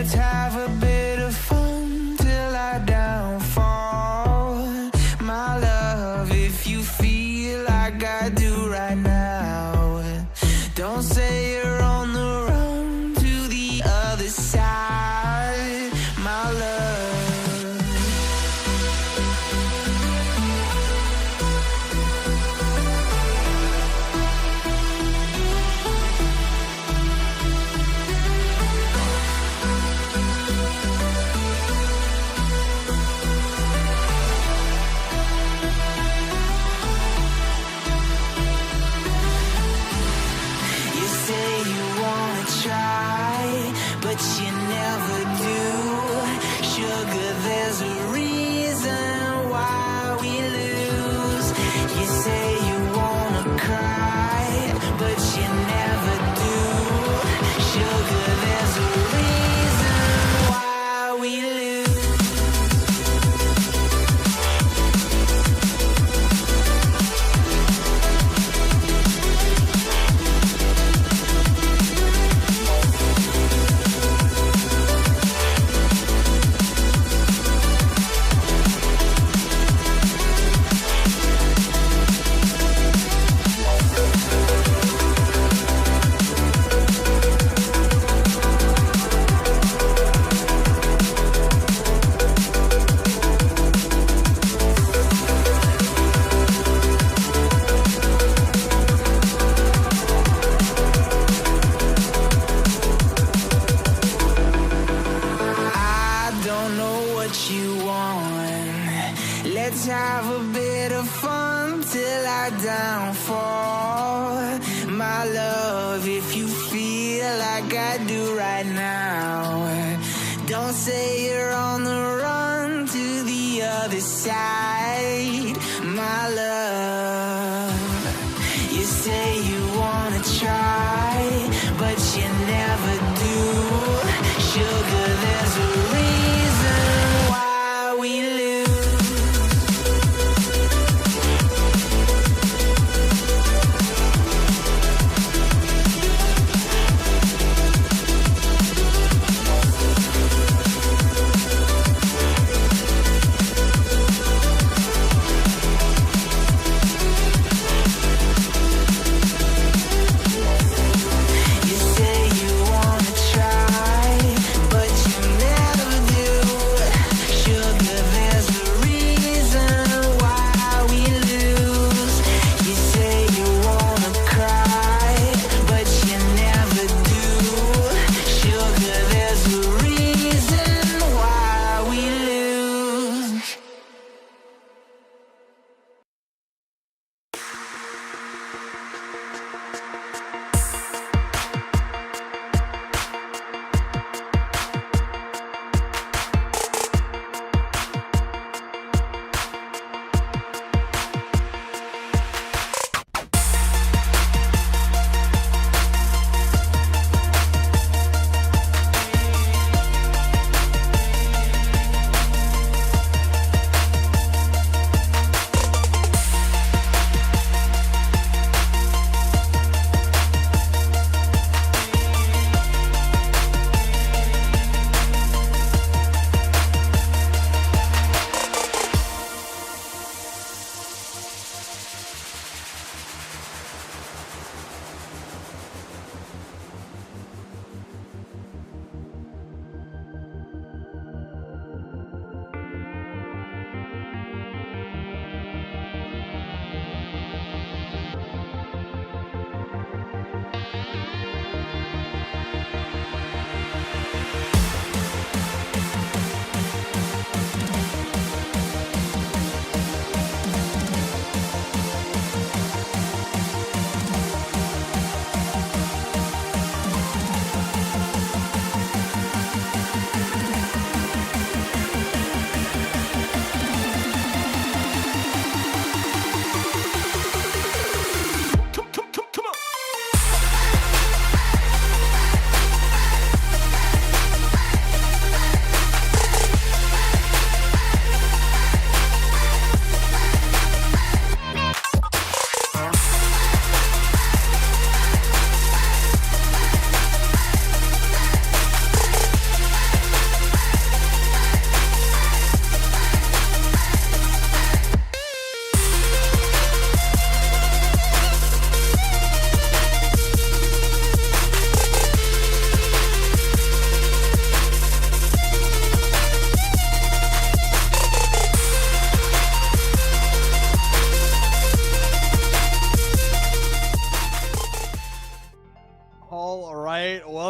Let's have a bit of fun till I downfall. My love, if you feel like I do right now, don't say you're on the run to the other side, my love. But you never do. Sugar, there's a reason why we lose. You say you wanna cry, but you never do. Sugar, there's a reason why we lose. Let's have a bit of fun till I downfall. My love, if you feel like I do right now, don't say you're on the run to the other side, my love. You say you wanna try, but you never do. Sugar, there's a reason why we lose.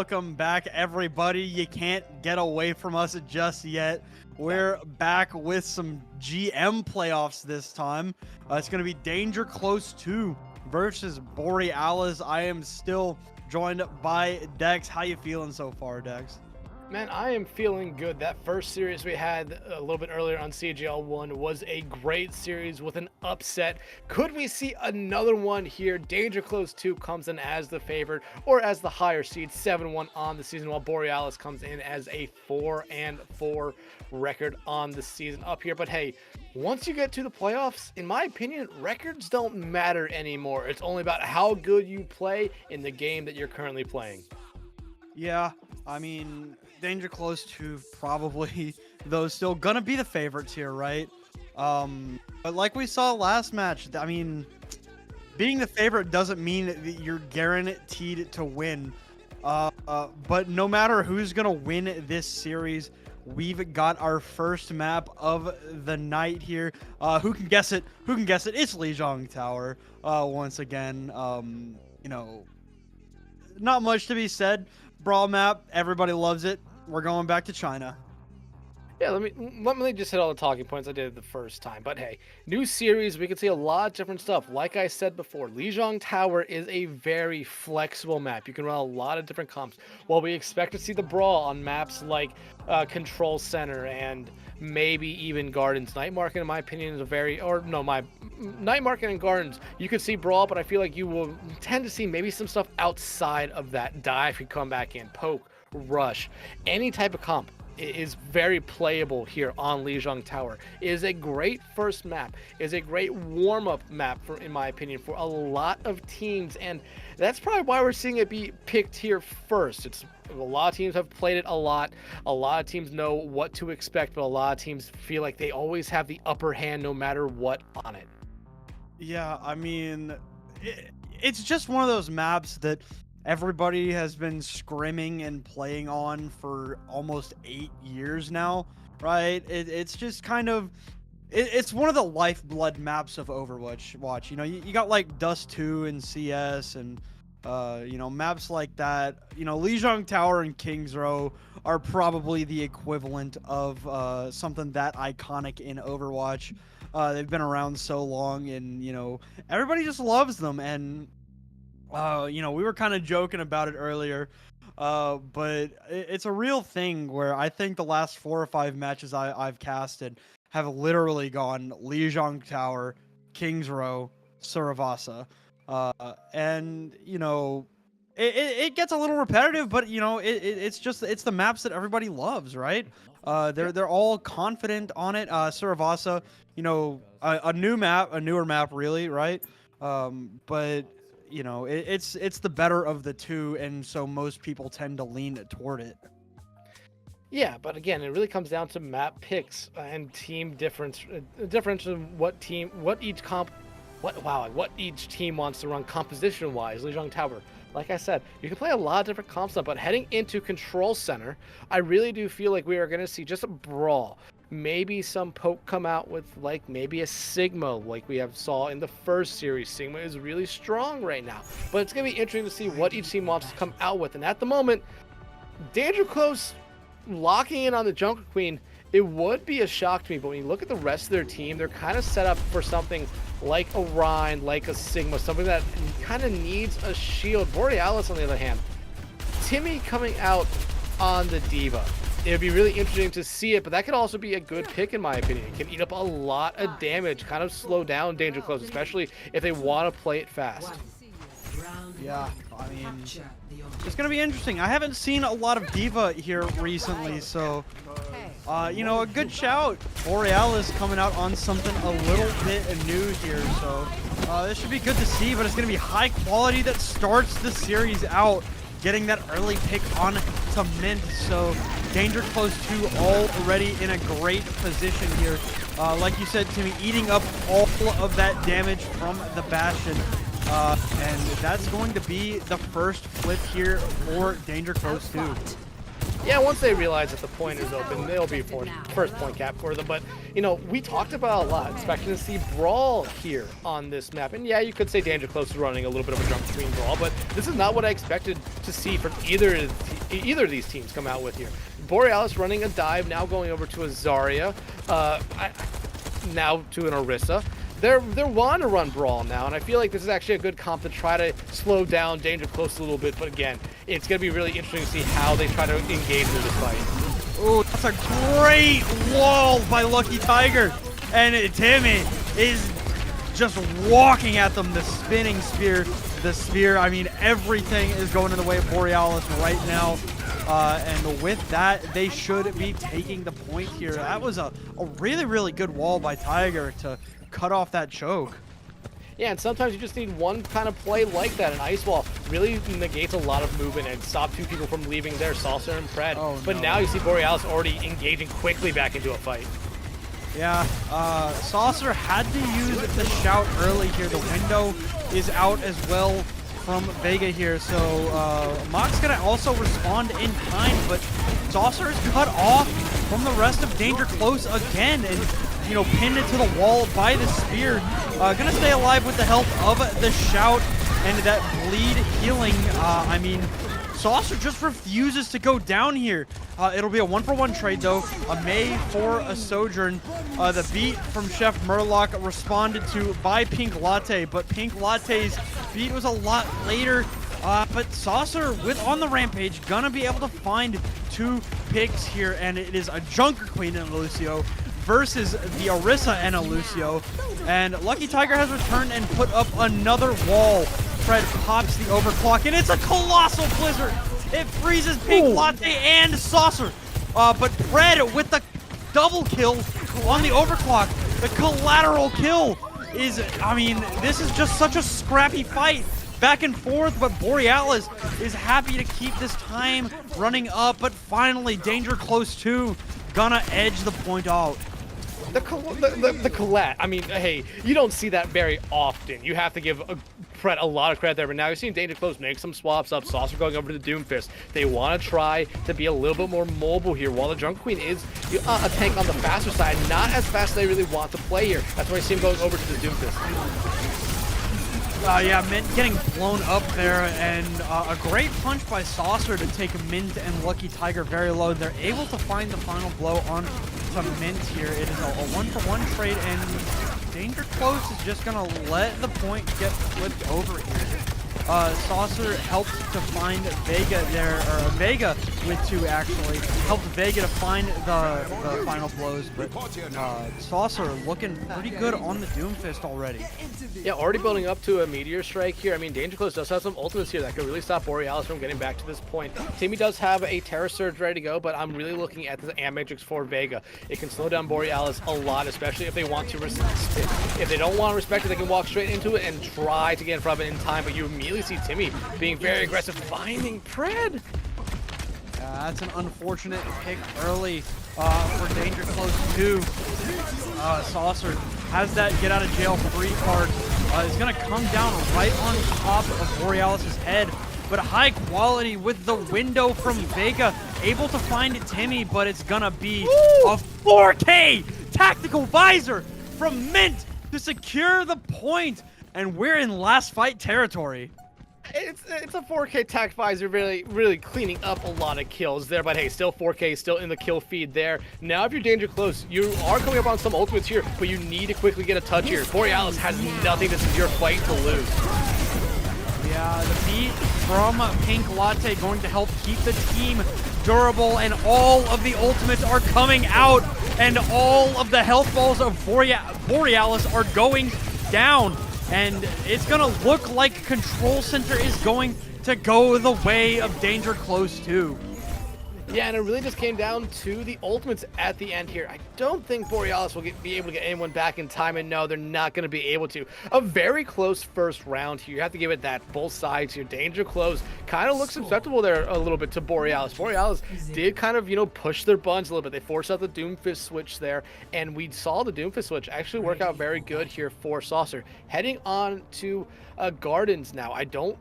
welcome back, everybody. You can't get away from us just yet. We're back with some GM playoffs this time. It's going to be Danger Close 2 versus Borealis. I am still joined by Dex. How you feeling so far, Dex? Man, I am feeling good. That first series we had a little bit earlier on CGL 1 was a great series with an upset. Could we see another one here? Danger Close 2 comes in as the favorite or as the higher seed, 7-1 on the season, while Borealis comes in as a 4-4 record on the season up here. But hey, once you get to the playoffs, in my opinion, records don't matter anymore. It's only about how good you play in the game that you're currently playing. Yeah, I mean, Danger Close 2 probably, though, still gonna be the favorites here, right? But like we saw last match, I mean, being the favorite doesn't mean that you're guaranteed to win. But no matter who's gonna win this series, we've got our first map of the night here. Who can guess it? Who can guess it? It's Lijiang Tower. Once again, you know, not much to be said. Brawl map, everybody loves it. We're going back to China. Yeah, let me just hit all the talking points I did the first time. But hey, new series, we can see a lot of different stuff. Like I said before, Lijiang Tower is a very flexible map. You can run a lot of different comps. While we expect to see the Brawl on maps like Control Center and maybe even Gardens. Night Market, in my opinion, is Night Market and Gardens, you could see Brawl, but I feel like you will tend to see maybe some stuff outside of that. Dive could come back in, Poke, Rush, any type of comp is very playable here on Lijiang Tower. It is a great first map. It is a great warm-up map, in my opinion, for a lot of teams, and that's probably why we're seeing it be picked here first. A lot of teams have played it a lot. A lot of teams know what to expect, but a lot of teams feel like they always have the upper hand no matter what on it. Yeah, I mean, it's just one of those maps that everybody has been scrimming and playing on for almost 8 years now, right? It's just kind of, it's one of the lifeblood maps of Overwatch. You know, you got like Dust 2 and CS and, you know, maps like that. You know, Lijiang Tower and King's Row are probably the equivalent of something that iconic in Overwatch. They've been around so long, and, you know, everybody just loves them. And you know, we were kind of joking about it earlier, but it's a real thing where I think the last 4 or 5 matches I've casted have literally gone Lijiang Tower, King's Row, Suravasa. And, you know, it gets a little repetitive, but, you know, it's the maps that everybody loves, right? They're all confident on it. Suravasa, you know, a newer map, really, right? But you know, it's the better of the two, and so most people tend to lean toward it. Yeah, but again, it really comes down to map picks and team difference in what each team wants to run composition wise. Lijiang Tower, like I said, you can play a lot of different comps now, but heading into Control Center, I really do feel like we are going to see just a Brawl. Maybe some Poke come out with like maybe a Sigma like we saw in the first series. Sigma is really strong right now, but it's going to be interesting to see what each team wants to come out with. And at the moment, Danger Close locking in on the Junker Queen, it would be a shock to me, but when you look at the rest of their team, they're kind of set up for something like a Rhine, like a Sigma, something that kind of needs a shield. Borealis, on the other hand, Timmy coming out on the Diva. It would be really interesting to see it, but that could also be a good pick in my opinion. It can eat up a lot of damage, kind of slow down Danger Close, especially if they want to play it fast. Yeah, I mean, it's going to be interesting. I haven't seen a lot of Diva here recently, so, you know, a good shout. Borealis coming out on something a little bit new here, so this should be good to see, but it's going to be high quality that starts the series out. Getting that early pick on to Mint, so Danger Close 2 already in a great position here. Like you said, Timmy, eating up all of that damage from the Bastion. And that's going to be the first flip here for Danger Close 2. Yeah, once they realize that the point is open, they'll be first point cap for them. But, you know, we talked about a lot, expecting to see Brawl here on this map. And yeah, you could say Danger Close is running a little bit of a jump between Brawl, but this is not what I expected to see from either either of these teams come out with here. Borealis running a dive, now going over to a Zarya, now to an Orisa. They're wanting to run Brawl now, and I feel like this is actually a good comp to try to slow down Danger Close a little bit, but again, it's going to be really interesting to see how they try to engage in this fight. Oh, that's a great wall by Lucky Tiger, and Timmy is just walking at them, the spinning spear, the spear. I mean, everything is going in the way of Borealis right now. And with that, they should be taking the point here. That was a really, really good wall by Tiger to cut off that choke. Yeah, and sometimes you just need one kind of play like that. An ice wall really negates a lot of movement and stop two people from leaving there, Saucer and Pred. Oh, but no. now you see Borealis already engaging quickly back into a fight. Yeah, Saucer had to use the shout early here. The window is out as well from Vega here, so Mock's gonna also respond in time, but Saucer is cut off from the rest of Danger Close again, and you know, pinned into the wall by the spear. Gonna stay alive with the help of the shout and that bleed healing. I mean, Saucer just refuses to go down here. It'll be a 1-for-1 trade though. A May for a Sojourn. The beat from Chef Murloc responded to by Pink Latte, but Pink Latte's beat was a lot later. But Saucer, with on the rampage, gonna be able to find 2 picks here, and it is a Junker Queen and Lucio versus the Orisa and a Lucio. And Lucky Tiger has returned and put up another wall. Fred pops the overclock, and it's a colossal blizzard. It freezes Pink Latte and Saucer. But Fred with the double kill on the overclock. The collateral kill is, I mean, this is just such a scrappy fight. Back and forth, but Borealis is happy to keep this time running up, but finally Danger Close 2 gonna edge the point out. The collat, I mean, hey, you don't see that very often. You have to give Pred a lot of credit there, but now you're seeing Danger Close make some swaps up. Saucer going over to the Doomfist. They want to try to be a little bit more mobile here, while the Junker Queen is a tank on the faster side, not as fast as they really want to play here. That's why I see him going over to the Doomfist. Yeah, Mint getting blown up there, and a great punch by Saucer to take Mint and Lucky Tiger very low. They're able to find the final blow on to Mint here. It is a 1-for-1 trade, and Danger Close is just going to let the point get flipped over here. Saucer helped to find Vega there, or Vega with 2 actually, helped Vega to find the final blows, but Saucer looking pretty good on the Doomfist already. Yeah, already building up to a Meteor Strike here. I mean, Danger Close does have some ultimates here that could really stop Borealis from getting back to this point. Timmy does have a Terra Surge ready to go, but I'm really looking at the Matrix for Vega. It can slow down Borealis a lot, especially if they want to respect it. If they don't want to respect it, they can walk straight into it and try to get in front of it in time, but you immediately see Timmy being very aggressive, finding Pred. That's an unfortunate pick early for Danger Close 2. Saucer has that get out of jail free card. It's going to come down right on top of Borealis' head, but high quality with the window from Vega, able to find Timmy, but it's going to be a 4K tactical visor from Mint to secure the point, and we're in last fight territory. It's a 4K tac visor, really cleaning up a lot of kills there, but hey, still 4K, still in the kill feed there. Now if you're Danger Close, you are coming up on some ultimates here, but you need to quickly get a touch here. Borealis has nothing. This is your fight to lose. Yeah, the beat from Pink Latte going to help keep the team durable, and all of the ultimates are coming out, and all of the health balls of Borealis are going down. And it's going to look like Control Center is going to go the way of Danger Close 2. Yeah, and it really just came down to the ultimates at the end here. I don't think Borealis will be able to get anyone back in time, and no, they're not going to be able to. A very close first round here. You have to give it that. Both sides here. Danger Close kind of looks susceptible there a little bit to Borealis. Borealis did kind of, push their buns a little bit. They forced out the Doomfist switch there, and we saw the Doomfist switch actually work out very good here for Saucer. Heading on to Gardens now. I don't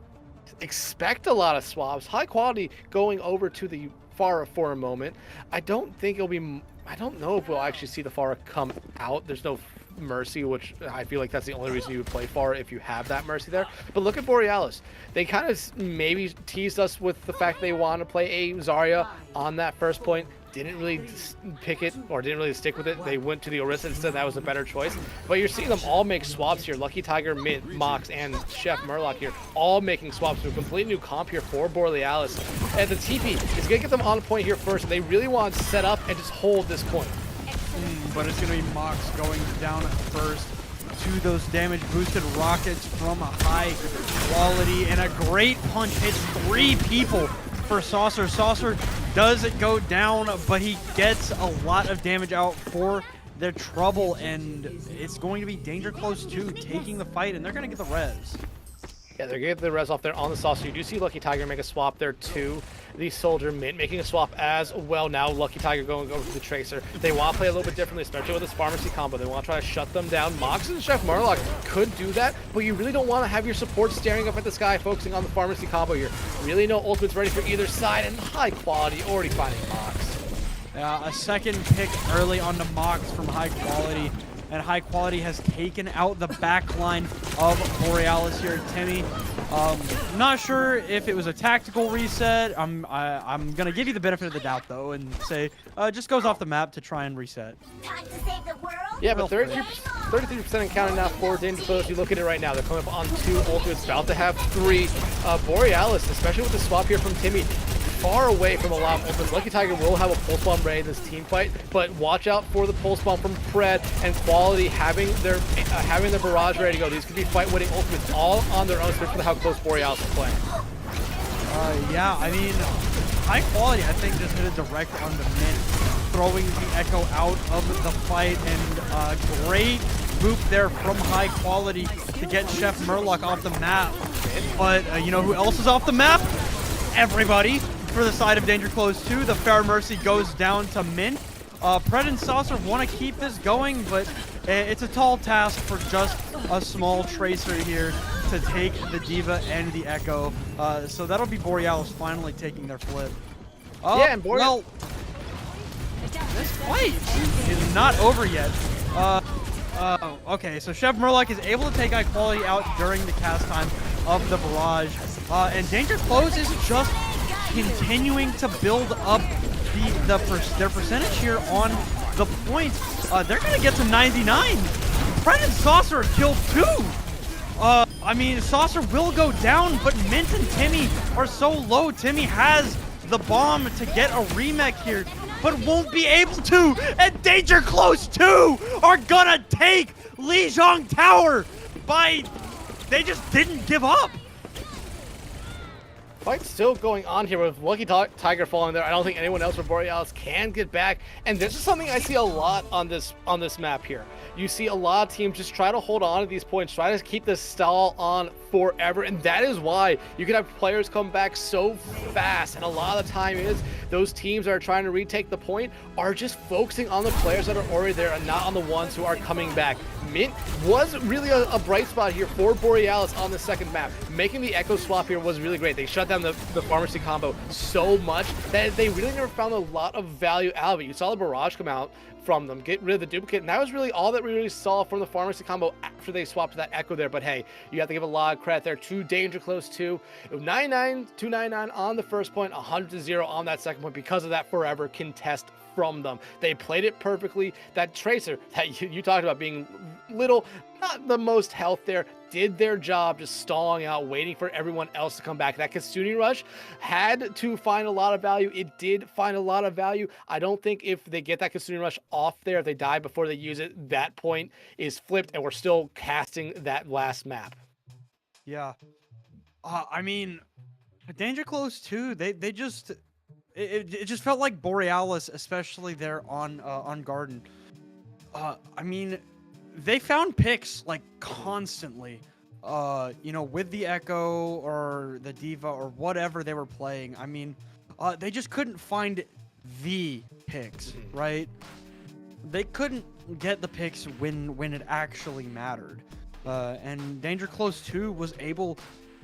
expect a lot of swaps. High quality going over to the Pharah for a moment. I don't know if we'll actually see the Pharah come out. There's no Mercy, which I feel like that's the only reason you would play for if you have that Mercy there. But look at Borealis. They kind of maybe teased us with the fact they want to play a Zarya on that first point. Didn't really pick it or didn't really stick with it. They went to the Orisa and said that was a better choice. But you're seeing them all make swaps here. Lucky Tiger, Mint, Mox, and Chef Murloc here all making swaps to a complete new comp here for Borealis. And the TP is going to get them on point here first. And they really want to set up and just hold this point. But it's going to be Mox going down first to those damage boosted rockets from a high quality. And a great punch hits 3 people for Saucer. Saucer does go down, but he gets a lot of damage out for their trouble, and it's going to be Danger Close 2 taking the fight, and they're going to get the res. Yeah, they're getting the res off there on the Saucer. You do see Lucky Tiger make a swap there too. The Soldier Mint making a swap as well. Now Lucky Tiger going over to the Tracer. They want to play a little bit differently, especially with this Pharmacy combo. They want to try to shut them down. Mox and Chef Murloc could do that, but you really don't want to have your support staring up at the sky, focusing on the Pharmacy combo here. Really no ultimates ready for either side, and high quality already finding Mox. A second pick early on the Mox from high quality. And high quality has taken out the back line of Borealis here. Timmy, not sure if it was a tactical reset. I'm gonna give you the benefit of the doubt though, and say just goes off the map to try and reset. Time to save the world. Yeah, but 33% and counting now for Danger Close. You look at it right now. They're coming up on 2 ultimates, about to have 3. Borealis, especially with the swap here from Timmy, far away from a lot of ultimates. Lucky Tiger will have a pulse bomb ready in this team fight, but watch out for the pulse bomb from Pred and Quality having their barrage ready to go. These could be fight-winning ultimates all on their own, especially with how close Borealis is playing. Yeah, I mean, high quality, I think, just hit it direct on the Mint, throwing the Echo out of the fight, and great boop there from high quality to get Chef Murloc off the map. But you know who else is off the map? Everybody. For the side of Danger Close 2, the Fair Mercy goes down to Mint. Pred and Saucer want to keep this going, but it's a tall task for just a small Tracer here to take the D.Va and the Echo. So that'll be Borealis finally taking their flip. Yeah, and well, this fight is not over yet. Okay, so Chef Murloc is able to take high quality out during the cast time of the barrage. And Danger Close is just continuing to build up their percentage here on the points. They're going to get to 99. Pred and Saucer are killed too. I mean, Saucer will go down, but Mint and Timmy are so low. Timmy has the bomb to get a remake here, but won't be able to. And Danger Close 2 are gonna take Lijiang Tower by... They just didn't give up. Fight's still going on here with Lucky Tiger falling there. I don't think anyone else for Borealis can get back. And this is something I see a lot on this map here. You see a lot of teams just try to hold on to these points, try to keep this stall on forever, and that is why you can have players come back so fast. And a lot of the time is those teams that are trying to retake the point are just focusing on the players that are already there and not on the ones who are coming back. Mint was really a bright spot here for Borealis on the second map. Making the Echo swap here was really great. They shut down the Pharmacy combo so much that they really never found a lot of value out of it. You saw the barrage come out from them, get rid of the duplicate, and that was really all that we really saw from the Pharmacy combo after they swapped that Echo there. But hey, you have to give a lot of credit there to Danger Close 2. It was 299 on the first point, 100-0 on that second point because of that forever contest from them. They played it perfectly. That Tracer that you talked about being little, not the most health there, did their job just stalling out, waiting for everyone else to come back. That Kasuni Rush had to find a lot of value. It did find a lot of value. I don't think if they get that Kasuni Rush off there, if they die before they use it, that point is flipped and we're still casting that last map. Yeah. I mean, Danger Close 2, they just... It just felt like Borealis, especially there on Garden. I mean, they found picks like constantly. You know, with the Echo or the D.Va or whatever they were playing. I mean, they just couldn't find the picks, right? They couldn't get the picks when it actually mattered. And Danger Close 2 was able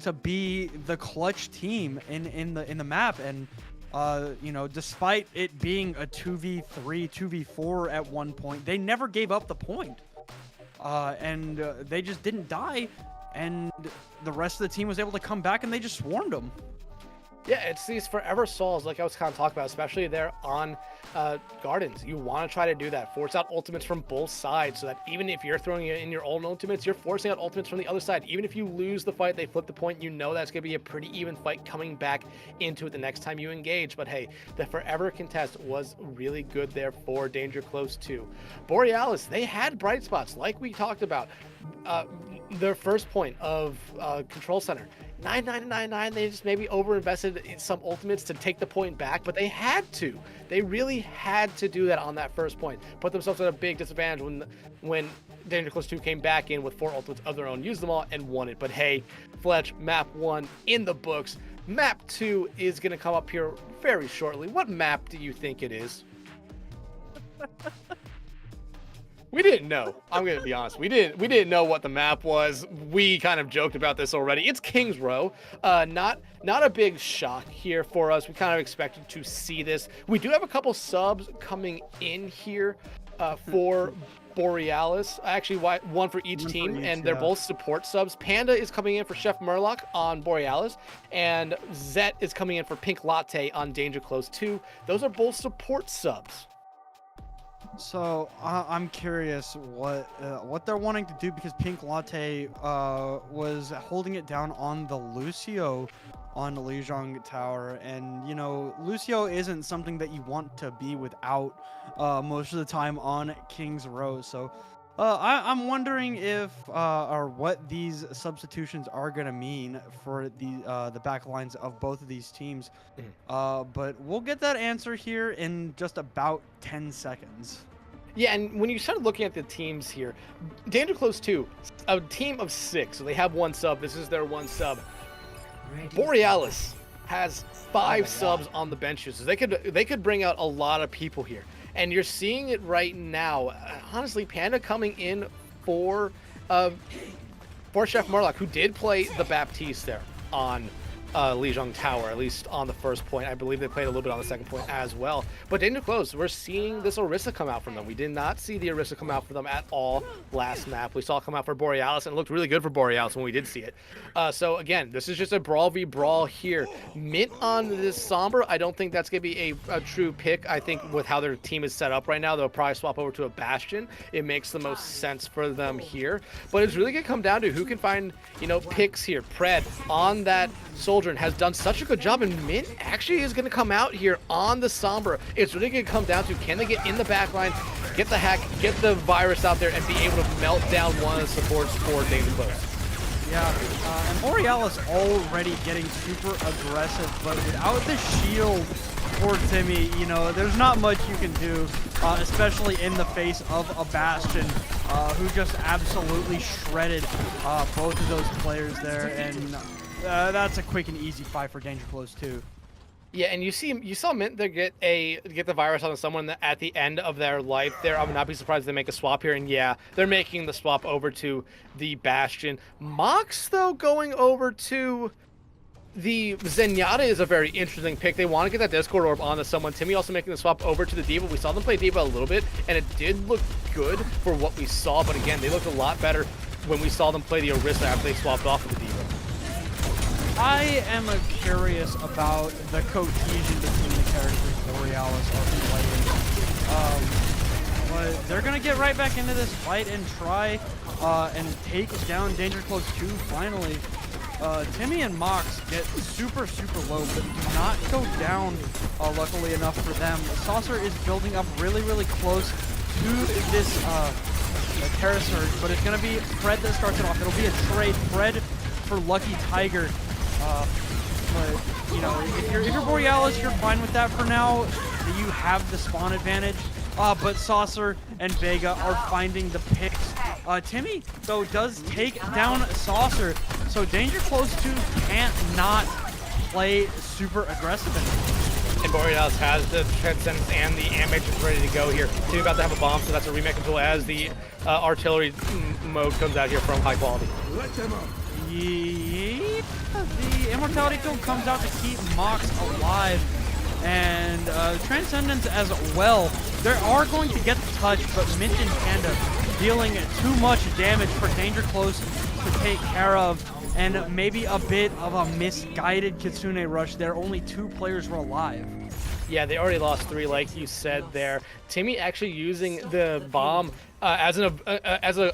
to be the clutch team in the map. And you know, despite it being a 2v3, 2v4 at one point, they never gave up the point. and they just didn't die, and the rest of the team was able to come back and they just swarmed them. Yeah, it's these forever souls, like I was kind of talking about, especially there on Gardens. You want to try to do that. Force out ultimates from both sides so that even if you're throwing in your own ultimates, you're forcing out ultimates from the other side. Even if you lose the fight, they flip the point, you know that's going to be a pretty even fight coming back into it the next time you engage. But hey, the forever contest was really good there for Danger Close 2. Borealis, they had bright spots, like we talked about. Their first point of Control Center. 9-9-9-9, they just maybe overinvested in some ultimates to take the point back, but they had to. They really had to do that on that first point. Put themselves at a big disadvantage when Danger Close 2 came back in with 4 ultimates of their own, used them all, and won it. But hey, Fletch, map 1 in the books. Map 2 is going to come up here very shortly. What map do you think it is? We didn't know. I'm gonna be honest. We didn't know what the map was. We kind of joked about this already. It's Kings Row. Not a big shock here for us. We kind of expected to see this. We do have a couple subs coming in here for Borealis. Actually, one for each team, and they're both support subs. Panda is coming in for Chef Murloc on Borealis, and Zet is coming in for Pink Latte on Danger Close 2. Those are both support subs. So I'm curious what they're wanting to do, because Pink Latte was holding it down on the Lucio on the Lijiang Tower, and you know, Lucio isn't something that you want to be without most of the time on King's Row. So I'm wondering if or what these substitutions are gonna mean for the back lines of both of these teams. But we'll get that answer here in just about 10 seconds. Yeah, and when you started looking at the teams here, Danger Close 2, a team of 6, so they have 1 sub. This is their 1 sub. Borealis has 5 subs on the benches, so they could bring out a lot of people here. And you're seeing it right now. Honestly, Panda coming in for Chef Murloc, who did play the Baptiste there on Lijiang Tower, at least on the first point. I believe they played a little bit on the second point as well. But Danger Close, we're seeing this Orisa come out from them. We did not see the Orisa come out for them at all last map. We saw it come out for Borealis, and it looked really good for Borealis when we did see it. So again, this is just a brawl v brawl here. Mint on this Sombra, I don't think that's going to be a true pick. I think with how their team is set up right now, they'll probably swap over to a Bastion. It makes the most sense for them here. But it's really going to come down to who can find, you know, picks here. Pred on that Soldier has done such a good job, and Mint actually is going to come out here on the Sombra. It's really going to come down to, can they get in the back line, get the hack, get the virus out there, and be able to melt down one of the supports for Danger Close. Yeah, and Borealis already getting super aggressive, but without the shield for Timmy, you know, there's not much you can do, especially in the face of a Bastion, who just absolutely shredded both of those players there, and that's a quick and easy fight for Danger Close 2. Yeah, and you saw Mint there get the virus on someone at the end of their life there. I would not be surprised if they make a swap here, and yeah, they're making the swap over to the Bastion. Mox, though, going over to the Zenyatta is a very interesting pick. They want to get that Discord Orb onto someone. Timmy also making the swap over to the D.Va. We saw them play D.Va a little bit, and it did look good for what we saw, but again, they looked a lot better when we saw them play the Orisa after they swapped off of the D.Va. I am curious about the cohesion between the characters Borealis are playing. But they're going to get right back into this fight and try and take down Danger Close 2 finally. Timmy and Mox get super, super low, but do not go down, luckily enough for them. Saucer is building up really, really close to this Terra Surge, but it's going to be Fred that starts it off. It'll be a trade. Fred for Lucky Tiger. But, you know, if you're Borealis, you're fine with that for now. You have the spawn advantage. But Saucer and Vega are finding the picks. Timmy, though, does take down Saucer. So Danger Close 2 can't not play super aggressive anymore. And Borealis has the Transcendence and the Animatrix ready to go here. Timmy about to have a bomb, so that's a remake until as the artillery mode comes out here from High Quality. Yep. The Immortality Kill comes out to keep Mox alive, and Transcendence as well. They are going to get the touch, but Mint and Panda dealing too much damage for Danger Close to take care of, and maybe a bit of a misguided Kitsune rush there. Only 2 players were alive. Yeah, they already lost 3, like you said there. Timmy actually using the bomb as an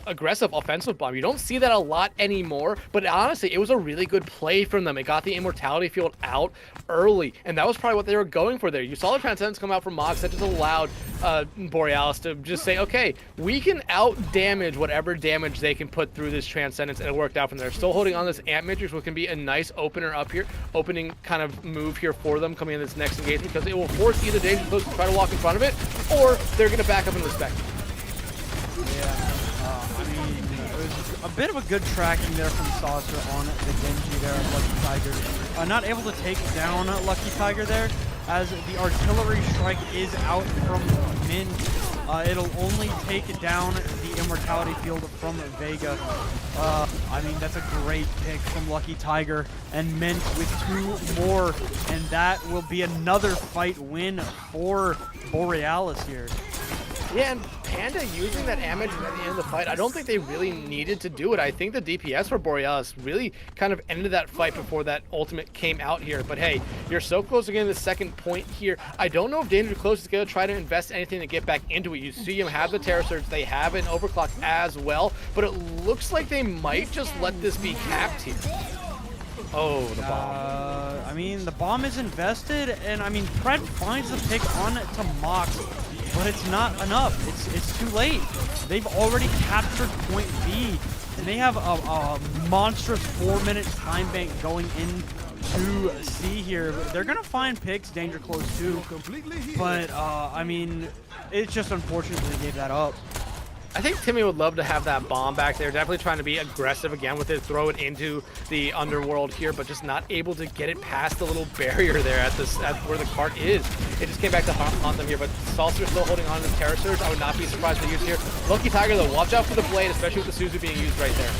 aggressive offensive bomb. You don't see that a lot anymore, but honestly, it was a really good play from them. It got the immortality field out early, and that was probably what they were going for there. You saw the Transcendence come out from Mox. That just allowed Borealis to just say, okay, we can out-damage whatever damage they can put through this Transcendence, and it worked out from there. Still holding on this Amp Matrix, which can be a nice opener up here, opening kind of move here for them coming in this next engagement, because it will force either Danger Close to try to walk in front of it, or they're going to back up and respect. Yeah, I mean, it was a bit of a good tracking there from Saucer on the Genji there, Lucky Tiger. Not able to take down Lucky Tiger there, as the artillery strike is out from Mint. It'll only take down the immortality field from Vega. I mean, that's a great pick from Lucky Tiger, and Mint with 2 more, and that will be another fight win for Borealis here. Yeah, and Panda using that damage at the end of the fight, I don't think they really needed to do it. I think the DPS for Borealis really kind of ended that fight before that ultimate came out here. But hey, you're so close to getting the second point here. I don't know if Danger Close is going to try to invest anything to get back into it. You see him have the Terror Surge. They have an Overclock as well. But it looks like they might just let this be capped here. Oh, the bomb. I mean, the bomb is invested, and I mean, Pred finds the pick on it to Mox, but it's not enough. It's too late. They've already captured point B, and they have a monstrous 4-minute time bank going in to C here. They're gonna find picks, Danger Close too, but I mean, it's just unfortunate they gave that up. I think Timmy would love to have that bomb back there. Definitely trying to be aggressive again with it, throw it into the underworld here, but just not able to get it past the little barrier there at where the cart is. It just came back to haunt them here, but Saucer still holding on to the Terror Surge. I would not be surprised to use here. Lucky Tiger though, watch out for the blade, especially with the Suzu being used right there.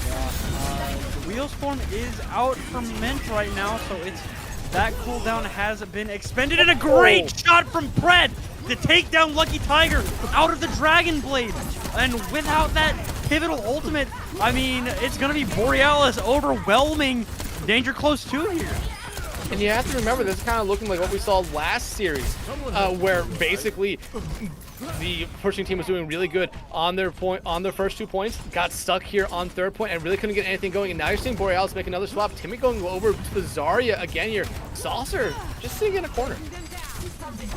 Yeah, the Wheels form is out from Mint right now, so it's that cooldown has been expended, and a great shot from Pred to take down Lucky Tiger out of the Dragon Blade. And without that pivotal ultimate, I mean, it's going to be Borealis overwhelming Danger Close 2 here. And you have to remember, this is kind of looking like what we saw last series, where basically the pushing team was doing really good on their first 2 points, got stuck here on 3rd point, and really couldn't get anything going. And now you're seeing Borealis make another swap. Timmy going over to the Zarya again here. Saucer just sitting in a corner.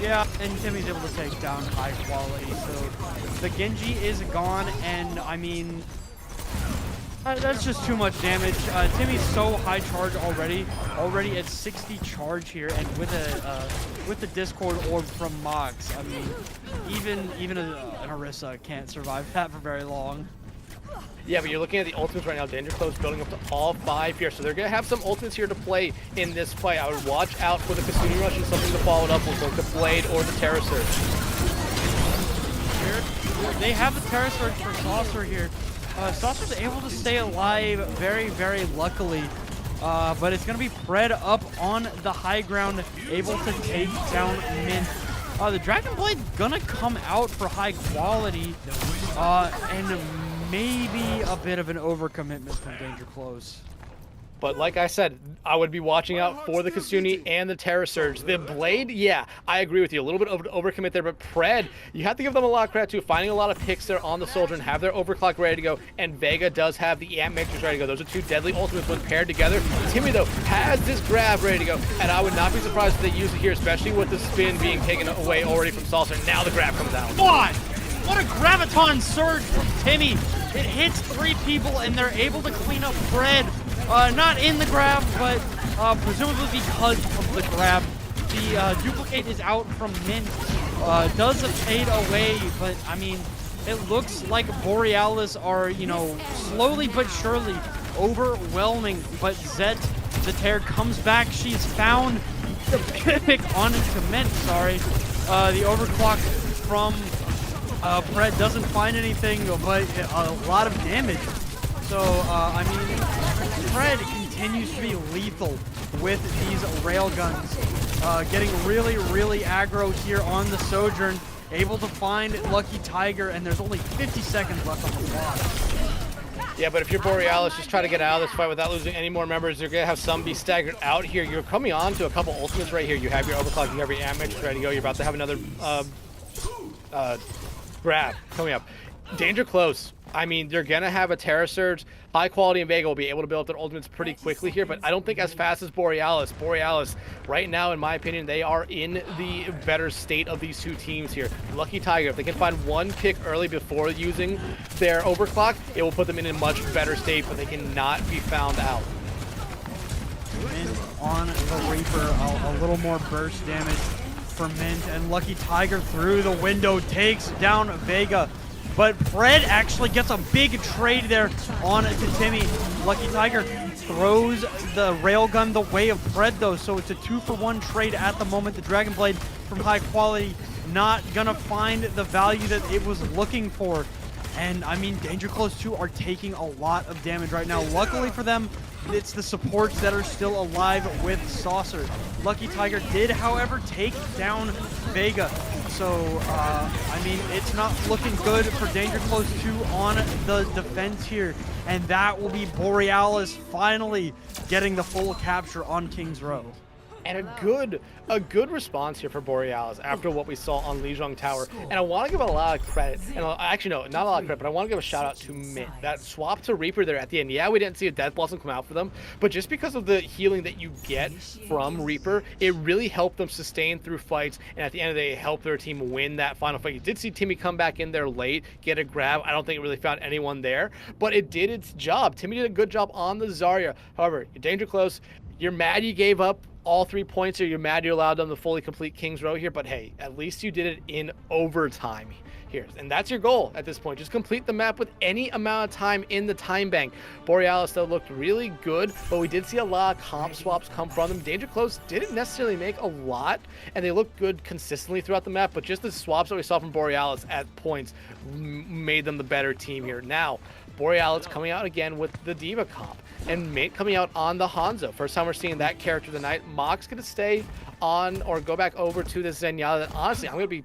Yeah, and Timmy's able to take down high quality, so the Genji is gone, and I mean, that's just too much damage. Timmy's so high charge already at 60 charge here, and with the Discord orb from Mox, I mean, even an Orisa can't survive that for very long. Yeah, but you're looking at the ultimates right now. Danger Close building up to all 5 here, so they're going to have some ultimates here to play in this fight. I would watch out for the Kasumi Rush and something to follow it up with, like the Blade or the Terror Surge. They have the Terror Surge for Saucer here. Saucer's able to stay alive very, very luckily, but it's going to be Pred up on the high ground, able to take down Mint. The Dragon Blade gonna come out for high quality, and maybe a bit of an overcommitment from Danger Close. But like I said, I would be watching out for the Kasumi and the Terror Surge. The Blade, yeah, I agree with you. A little bit of overcommit there, but Pred, you have to give them a lot of credit too. Finding a lot of picks there on the Soldier and have their overclock ready to go. And Vega does have the Amp Matrix ready to go. Those are 2 deadly ultimates when paired together. Timmy, though, has this grab ready to go. And I would not be surprised if they use it here, especially with the spin being taken away already from Saucer. Now the grab comes out. What a graviton surge from Timmy. It hits 3 people, and they're able to clean up Pred. Not in the grab, but presumably because of the grab. The duplicate is out from Mint. Does fade away, but I mean, it looks like Borealis are, you know, slowly but surely overwhelming. But Zet, the Terror, comes back. She's found the pick onto Mint, sorry. The overclock from Pred doesn't find anything, but a lot of damage. So, I mean, Pred continues to be lethal with these railguns. Getting really, really aggro here on the Sojourn. able to find Lucky Tiger, and there's only 50 seconds left on the clock. Yeah, but if you're Borealis, just try to get out of this fight without losing any more members. You're going to have some be staggered out here. You're coming on to a couple ultimates right here. You have your overclock, you have your amp matrix ready to go. You're about to have another grab coming up. Danger close. I mean, they're going to have a Terra Surge. High Quality and Vega will be able to build up their ultimates pretty quickly here, but I don't think as fast as Borealis. Borealis, right now, in my opinion, they are in the better state of these two teams here. Lucky Tiger, if they can find one pick early before using their overclock, it will put them in a much better state, but they cannot be found out. Mint on the Reaper, a little more burst damage for Mint, and Lucky Tiger through the window takes down Vega. But Fred actually gets a big trade there on to Timmy. Lucky Tiger throws the railgun the way of Fred, though, so it's a 2-for-1 trade at the moment. The Dragon Blade from High Quality not gonna find the value that it was looking for. And I mean, Danger Close 2 are taking a lot of damage right now. Luckily for them, it's the supports that are still alive with Saucer. Lucky Tiger did, however, take down Vega. So, I mean, it's not looking good for Danger Close 2 on the defense here. And that will be Borealis finally getting the full capture on King's Row. And a good response here for Borealis after what we saw on Lijiang Tower. And I want to give a lot of credit, and actually no, not a lot of credit, but I want to give a shout out to Mint. That swap to Reaper there at the end. Yeah, we didn't see a Death Blossom come out for them, but just because of the healing that you get from Reaper, it really helped them sustain through fights, and at the end of the day, it helped their team win that final fight. You did see Timmy come back in there late, get a grab. I don't think it really found anyone there, but it did its job. Timmy did a good job on the Zarya. However, you're Danger Close. You're mad you gave up all 3 points, or you're mad you allowed them to fully complete King's Row here, but hey, at least you did it in overtime here. And that's your goal at this point. Just complete the map with any amount of time in the time bank. Borealis, though, looked really good, but we did see a lot of comp swaps come from them. Danger Close didn't necessarily make a lot, and they looked good consistently throughout the map, but just the swaps that we saw from Borealis at points made them the better team here. Now, Borealis coming out again with the Diva comp, and Mint coming out on the Hanzo. First time we're seeing that character tonight. Mock's going to stay on or go back over to the Zenyatta that, honestly, I'm going to be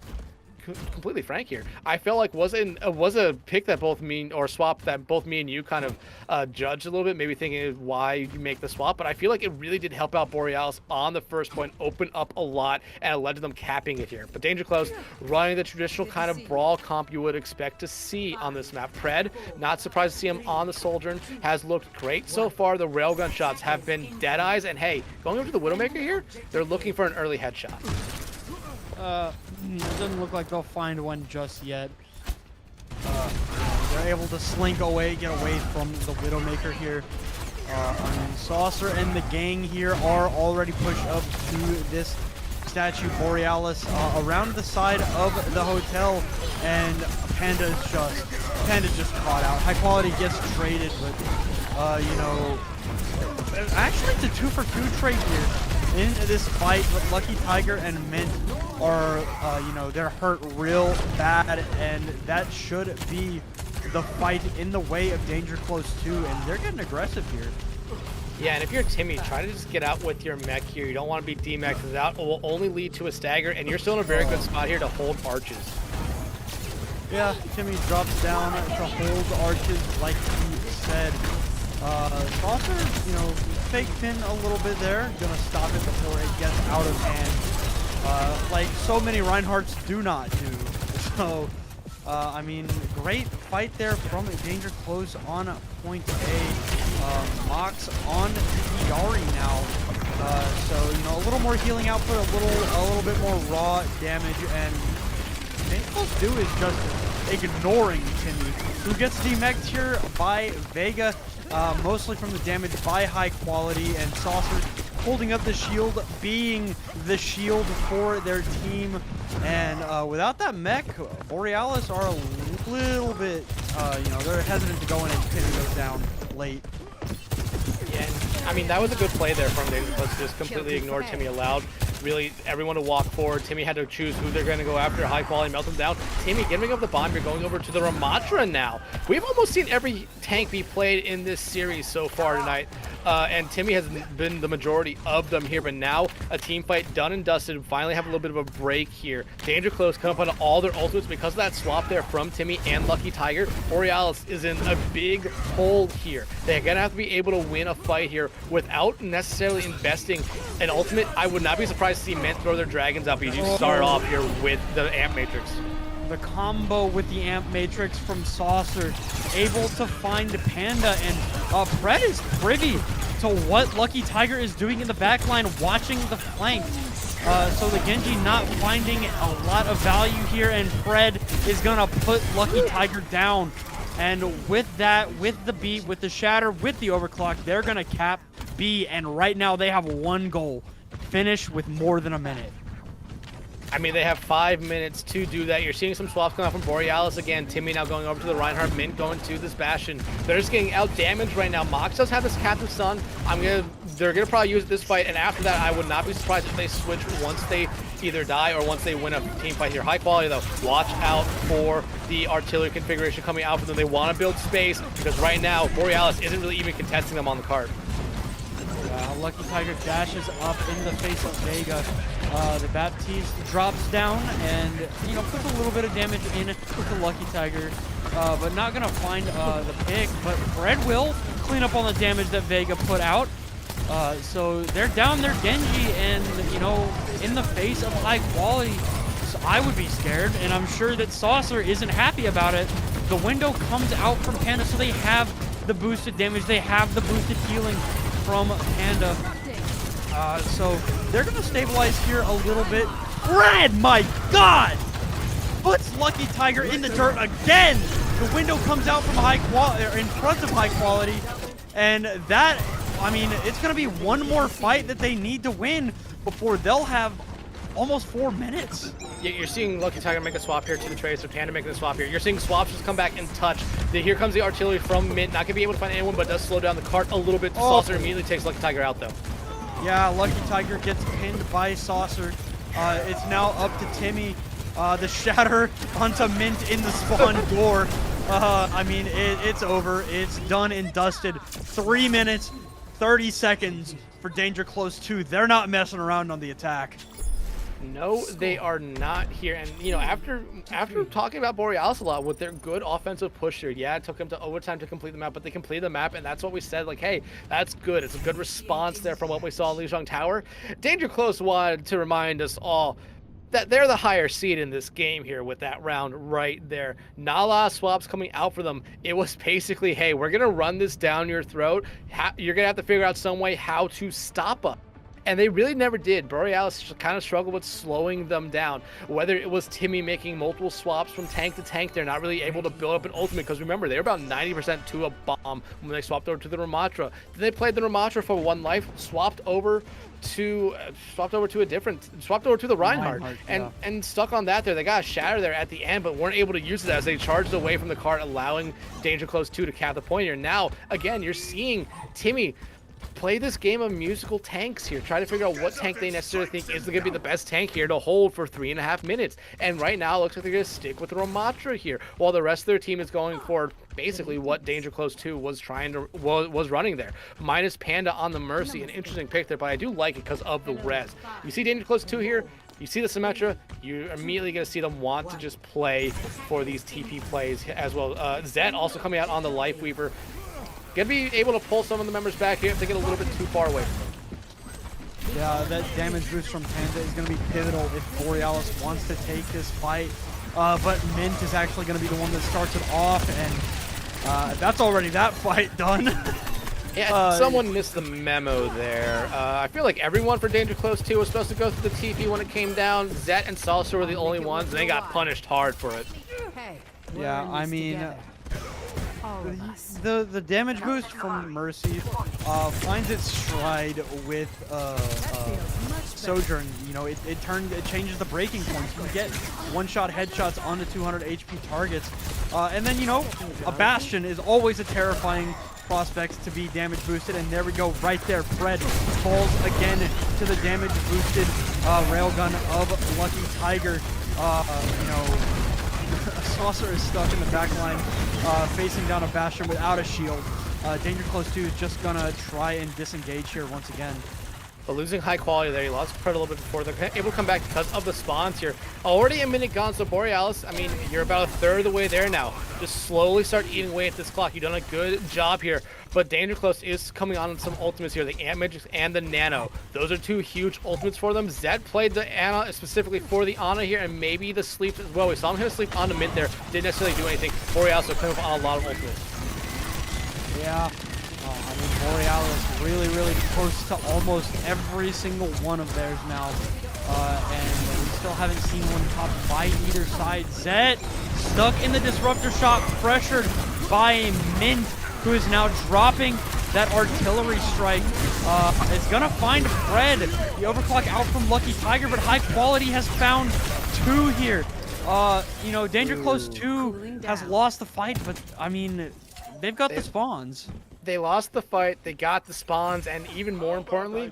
completely frank here. I felt like was a pick that both me or swap that both me and you kind of judged a little bit, maybe thinking why you make the swap, but I feel like it really did help out Borealis on the first point, open up a lot, and it led to them capping it here. But Danger Close running the traditional kind of brawl comp you would expect to see on this map. Pred, not surprised to see him on the Soldierin, has looked great so far. The railgun shots have been dead eyes, and hey, going over to the Widowmaker here, they're looking for an early headshot. It doesn't look like they'll find one just yet. They're able to slink away, get away from the Widowmaker here. I mean, Saucer and the gang here are already pushed up to this statue. Borealis around the side of the hotel, and Panda just caught out. High Quality gets traded, but you know, actually it's a 2-for-2 trade here in this fight. But Lucky Tiger and Mint are, you know, they're hurt real bad, and that should be the fight in the way of Danger Close 2, and they're getting aggressive here. Yeah, and if you're Timmy, try to just get out with your mech here. You don't want to be D-mech, because that will only lead to a stagger, and you're still in a very good spot here to hold arches. Yeah, Timmy drops down to hold arches like he said. Saucer, you know, fake pin a little bit there. Gonna stop it before it gets out of hand. Like so many Reinhardts do not do. So, I mean, great fight there from Danger Close on point A. Mox on Yari now. So, you know, a little more healing output, a little bit more raw damage, and Danger Close 2 is just ignoring Timmy, who gets demeched here by Vega. Mostly from the damage by High Quality, and Saucer holding up the shield, being the shield for their team. And without that mech, Borealis are a little bit, you know, they're hesitant to go in and pin those down late. Yeah, I mean, that was a good play there from Danger Close to just completely ignore Timmy aloud. really everyone to walk forward. Timmy had to choose who they're going to go after. High quality, melt them down. Timmy giving up the bomb. You're going over to the Ramatra now. We've almost seen every tank be played in this series so far tonight. And Timmy has been the majority of them here, but now a team fight done and dusted. Finally have a little bit of a break here. Danger Close come up on all their ultimates because of that swap there from Timmy and Lucky Tiger. Borealis is in a big hole here. They're gonna have to be able to win a fight here without necessarily investing an ultimate. I would not be surprised to see Mint throw their dragons out, but you start off here with the Amp Matrix. The combo with the Amp Matrix from Saucer, able to find Panda, and Fred is privy to what Lucky Tiger is doing in the backline, watching the flank. So the Genji not finding a lot of value here, and Fred is gonna put Lucky Tiger down. And with that, with the beat, with the shatter, with the overclock, they're gonna cap B, and right now they have one goal: finish with more than a minute. I mean, they have 5 minutes to do that. You're seeing some swaps come out from Borealis again. Timmy now going over to the Reinhardt. Mint going to this Bastion. They're just getting out damaged right now. Mox does have this Captive Sun. They're gonna probably use it this fight, and after that, I would not be surprised if they switch once they either die or once they win a team fight here. High quality though. Watch out for the artillery configuration coming out for them. They want to build space because right now Borealis isn't really even contesting them on the cart. Lucky Tiger dashes up in the face of Vega. The Baptiste drops down and, you know, puts a little bit of damage in with the Lucky Tiger, but not gonna find the pick. But Fred will clean up on the damage that Vega put out. So they're down their Genji, and, you know, in the face of high quality, so I would be scared, and I'm sure that Saucer isn't happy about it. The window comes out from Panda, so they have the boosted damage, they have the boosted healing from Panda. So they're gonna stabilize here a little bit. Fred, my God, puts Lucky Tiger in the dirt again. The window comes out from high quality, in front of high quality, and that, I mean, it's gonna be one more fight that they need to win before they'll have almost 4 minutes. Yeah, you're seeing Lucky Tiger make a swap here to the Tracer, Panda making a swap here. You're seeing swaps just come back and touch. Here comes the artillery from Mint. Not gonna be able to find anyone, but does slow down the cart a little bit. Saucer immediately takes Lucky Tiger out though. Yeah, Lucky Tiger gets pinned by Saucer. It's now up to Timmy. The shatter onto Mint in the spawn door. I mean, it's over. It's done and dusted. 3 minutes, 30 seconds for Danger Close 2. They're not messing around on the attack. No, they are not here. And, you know, after talking about Borealis a lot with their good offensive push here, yeah, it took them to overtime to complete the map, but they completed the map, and that's what we said, like, hey, that's good. It's a good response there from what we saw in Lijiang Tower. Danger Close wanted to remind us all that they're the higher seed in this game here with that round right there. Not a lot of swaps coming out for them. It was basically, hey, we're going to run this down your throat. You're going to have to figure out some way how to stop us. And they really never did. Borealis kind of struggled with slowing them down. Whether it was Timmy making multiple swaps from tank to tank, they're not really able to build up an ultimate, because remember, they were about 90% to a bomb when they swapped over to the Ramatra. Then they played the Ramatra for 1 life, swapped over to the Reinhardt, and stuck on that there. They got a shatter there at the end, but weren't able to use it as they charged away from the cart, allowing Danger Close 2 to cap the point here. Now, again, you're seeing Timmy play this game of musical tanks here. Try to figure out what tank they necessarily think is going to be the best tank here to hold for 3.5 minutes. And right now, it looks like they're going to stick with Ramatra here, while the rest of their team is going for basically what Danger Close 2 was running there. Minus Panda on the Mercy. An interesting pick there, but I do like it because of the res. You see Danger Close 2 here, you see the Symmetra, you're immediately going to see them want to just play for these TP plays as well. Zed also coming out on the Life Weaver. Gonna be able to pull some of the members back here if they get a little bit too far away from them. Yeah, that damage boost from Panda is gonna be pivotal if Borealis wants to take this fight. But Mint is actually gonna be the one that starts it off, and that's already that fight done. Yeah, someone missed the memo there. I feel like everyone for Danger Close 2 was supposed to go through the TP when it came down. Zet and Saucer were the only ones, and they got punished hard for it. Yeah, I mean, the damage boost from Mercy finds its stride with Sojourn. You know, it changes the breaking points. You can get one-shot headshots onto 200 HP targets, and then, you know, a Bastion is always a terrifying prospect to be damage boosted, and there we go, right there. Fred falls again to the damage boosted railgun of Lucky Tiger. Saucer is stuck in the back line, facing down a Bastion without a shield. Danger Close 2 is just gonna try and disengage here once again. But losing high quality there, he lost credit a little bit before. They're able to come back because of the spawns here. Already a minute gone, so Borealis, I mean, you're about a third of the way there now. Just slowly start eating away at this clock. You've done a good job here. But Danger Close is coming on with some ultimates here, the Ant Magic and the Nano. Those are two huge ultimates for them. Zed played the Ana specifically for the Ana here, and maybe the Sleep as well. We saw him hit a Sleep on the mid there. Didn't necessarily do anything. Borealis will come up on a lot of ultimates. Yeah. I mean, Borealis really close to almost every single one of theirs now. And we still haven't seen one top by either side. Zed stuck in the Disruptor shot, pressured by Mint, who is now dropping that artillery strike. It's gonna find Fred. The overclock out from Lucky Tiger, but high quality has found 2 here. Danger Close 2 has lost the fight, but I mean, they've got the spawns. They lost the fight, they got the spawns, and even more importantly,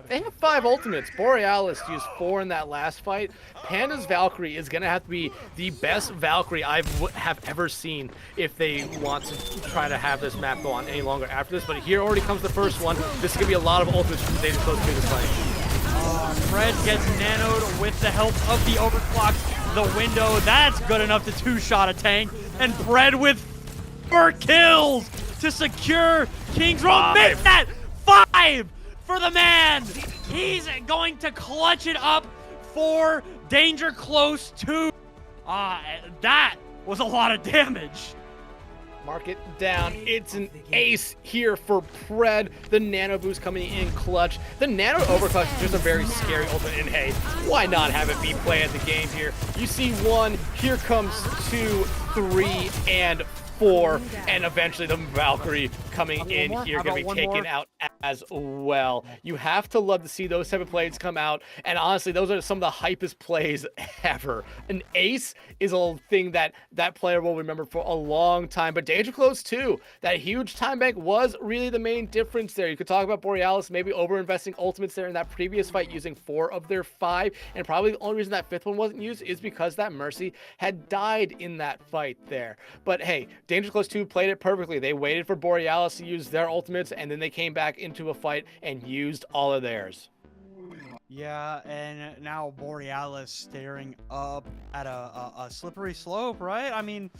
they have 5 ultimates. Borealis used 4 in that last fight. Panda's Valkyrie is going to have to be the best Valkyrie I have ever seen if they want to try to have this map go on any longer after this. But here already comes the first one. This is going to be a lot of ultimates from Danger Close 2 this fight. Fred gets nanoed with the help of the overclock. The window, that's good enough to 2-shot a tank. And Fred with 4 kills to secure King's Row. Makes that 5 for the man. He's going to clutch it up for Danger Close 2. That was a lot of damage. Mark it down. It's an ace here for Pred. The Nano boost coming in clutch. The Nano overclock is just a very scary ultimate. And hey, why not have it be play at the game here? You see 1, here comes 2, 3, and 4, and eventually the Valkyrie coming in here, going to be taken out as well. You have to love to see those type of plays come out, and honestly, those are some of the hypest plays ever. An ace is a thing that player will remember for a long time, but Danger Close 2, that huge time bank was really the main difference there. You could talk about Borealis maybe over-investing ultimates there in that previous fight, using 4 of their 5, and probably the only reason that 5th one wasn't used is because that Mercy had died in that fight there. But hey, Danger Close 2 played it perfectly. They waited for Borealis to use their ultimates, and then they came back into a fight and used all of theirs. Yeah, and now Borealis staring up at a slippery slope, right? I mean,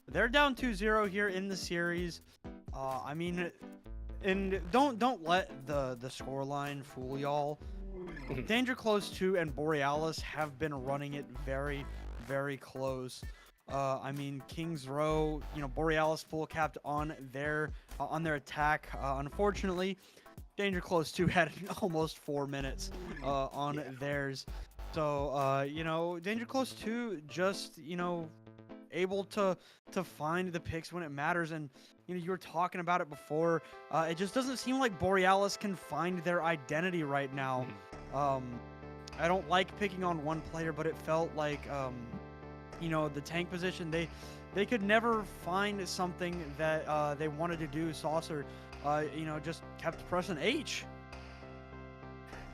they're down 2-0 here in the series. I mean, and don't let the scoreline fool y'all. Danger Close 2 and Borealis have been running it very close. I mean, King's Row, Borealis full capped on their attack. Unfortunately, Danger Close 2 had almost 4 minutes on theirs. So, Danger Close 2 just, able to find the picks when it matters. And, you were talking about it before. It just doesn't seem like Borealis can find their identity right now. I don't like picking on one player, but it felt like, the tank position, they could never find something that they wanted to do. Saucer, just kept pressing H.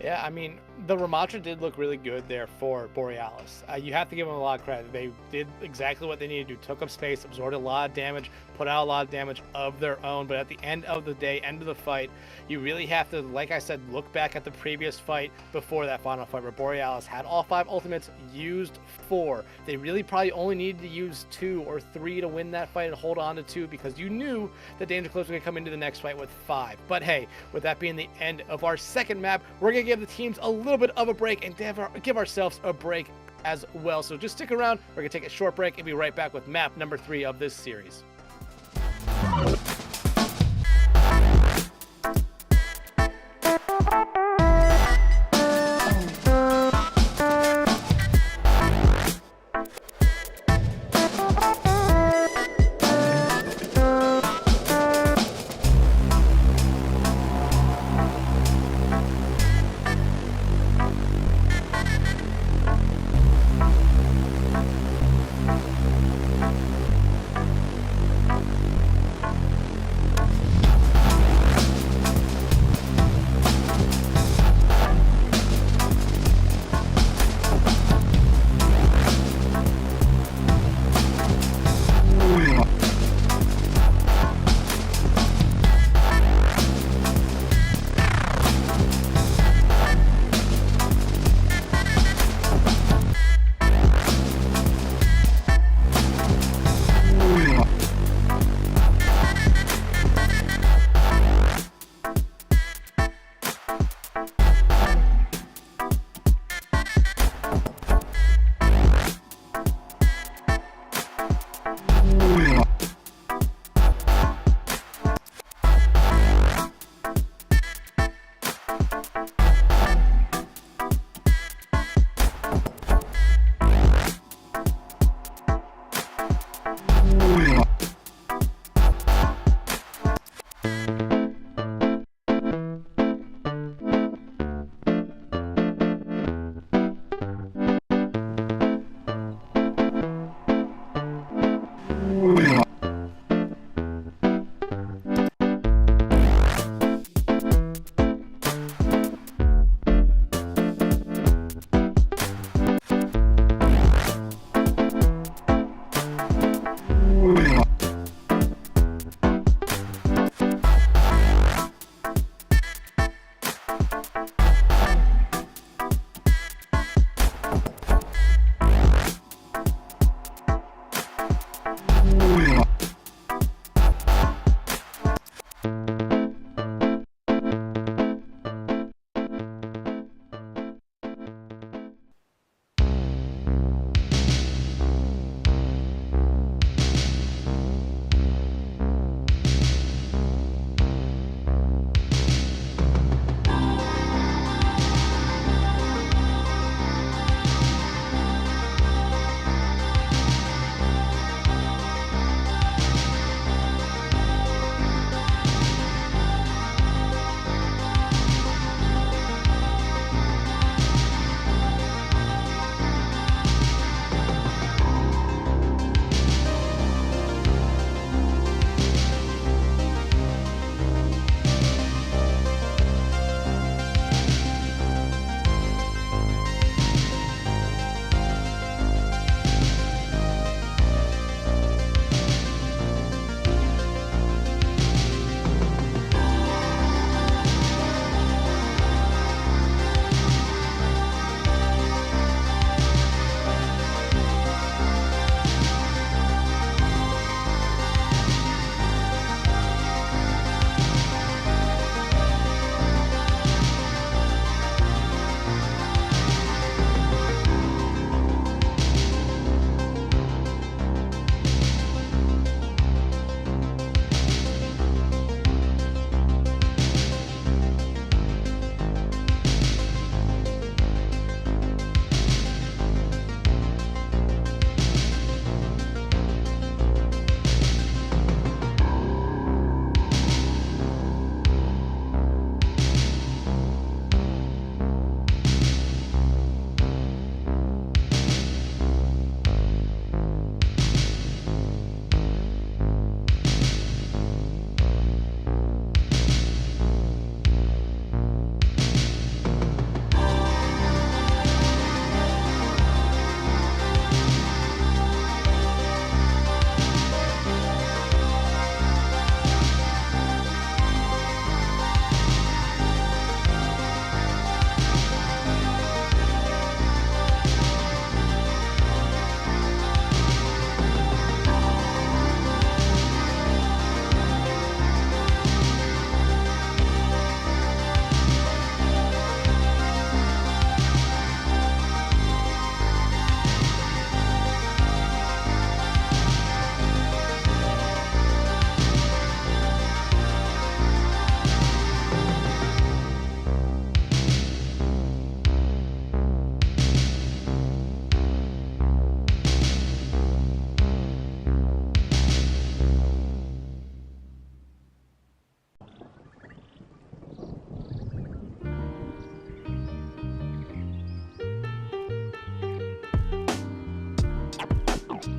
Yeah, I mean, the Ramatra did look really good there for Borealis. You have to give them a lot of credit. They did exactly what they needed to do. Took up space, absorbed a lot of damage, put out a lot of damage of their own. But at the end of the day, end of the fight, you really have to, like I said, look back at the previous fight before that final fight where Borealis had all 5 ultimates, used 4. They really probably only needed to use 2 or 3 to win that fight and hold on to 2, because you knew that Danger Close was going to come into the next fight with 5. But hey, with that being the end of our second map, we're going to give the teams a little bit of a break and give ourselves a break as well. So just stick around. We're going to take a short break and be right back with map number 3 of this series.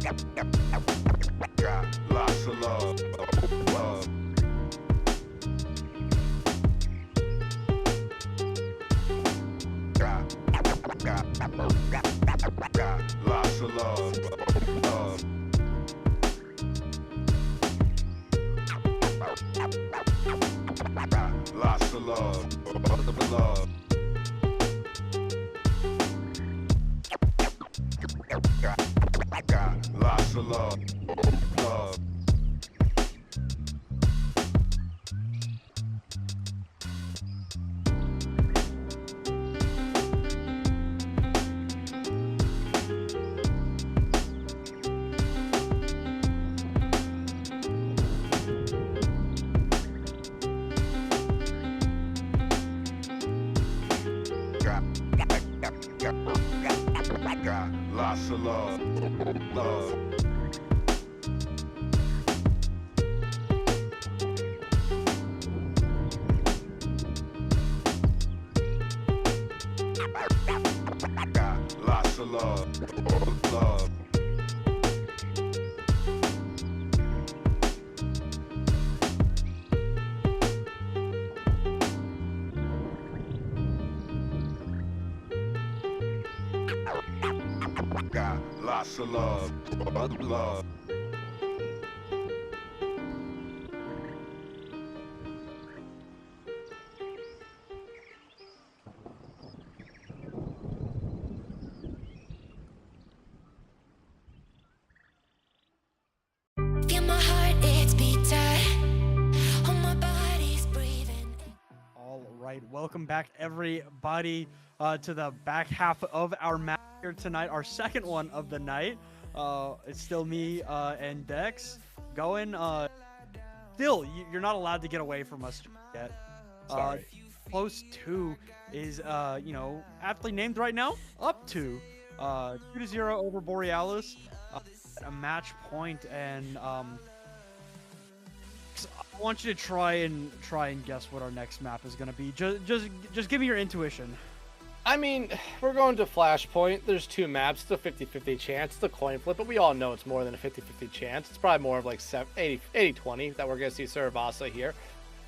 Got lots of love. Love. Got lots of love. Love. Got lots of love. Love. Got lots of love. Love. Got lots of love. Love. Got lots of love. Love. Got lots of love. Love. Feel my heart, it's beat tight. Oh, my body's breathing. All right, welcome back, everybody, to the back half of our match here tonight, our second one of the night. It's still me and Dex going. Still, you're not allowed to get away from us yet. Sorry. Close 2 is, aptly named right now, up to 2-0 over Borealis, at a match point, and I want you to try and guess what our next map is going to be. Just give me your intuition. I mean, we're going to Flashpoint. There's 2 maps. It's a 50-50 chance. It's a coin flip, but we all know it's more than a 50-50 chance. It's probably more of like 80-20 that we're going to see Saravasa here.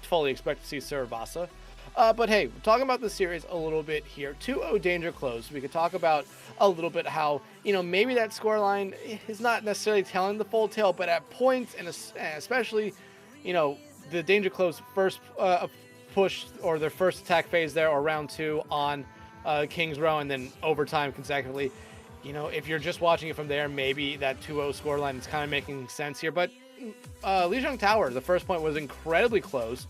Fully expect to see Saravasa. But hey, we're talking about the series a little bit here. 2-0 danger close. We could talk about a little bit how, maybe that scoreline is not necessarily telling the full tale, but at points, and especially, the danger close first push or their first attack phase there, or round 2 on Kings Row, and then overtime consecutively. If you're just watching it from there, maybe that 2-0 scoreline is kind of making sense here. But Lijiang Tower, the first point was incredibly close.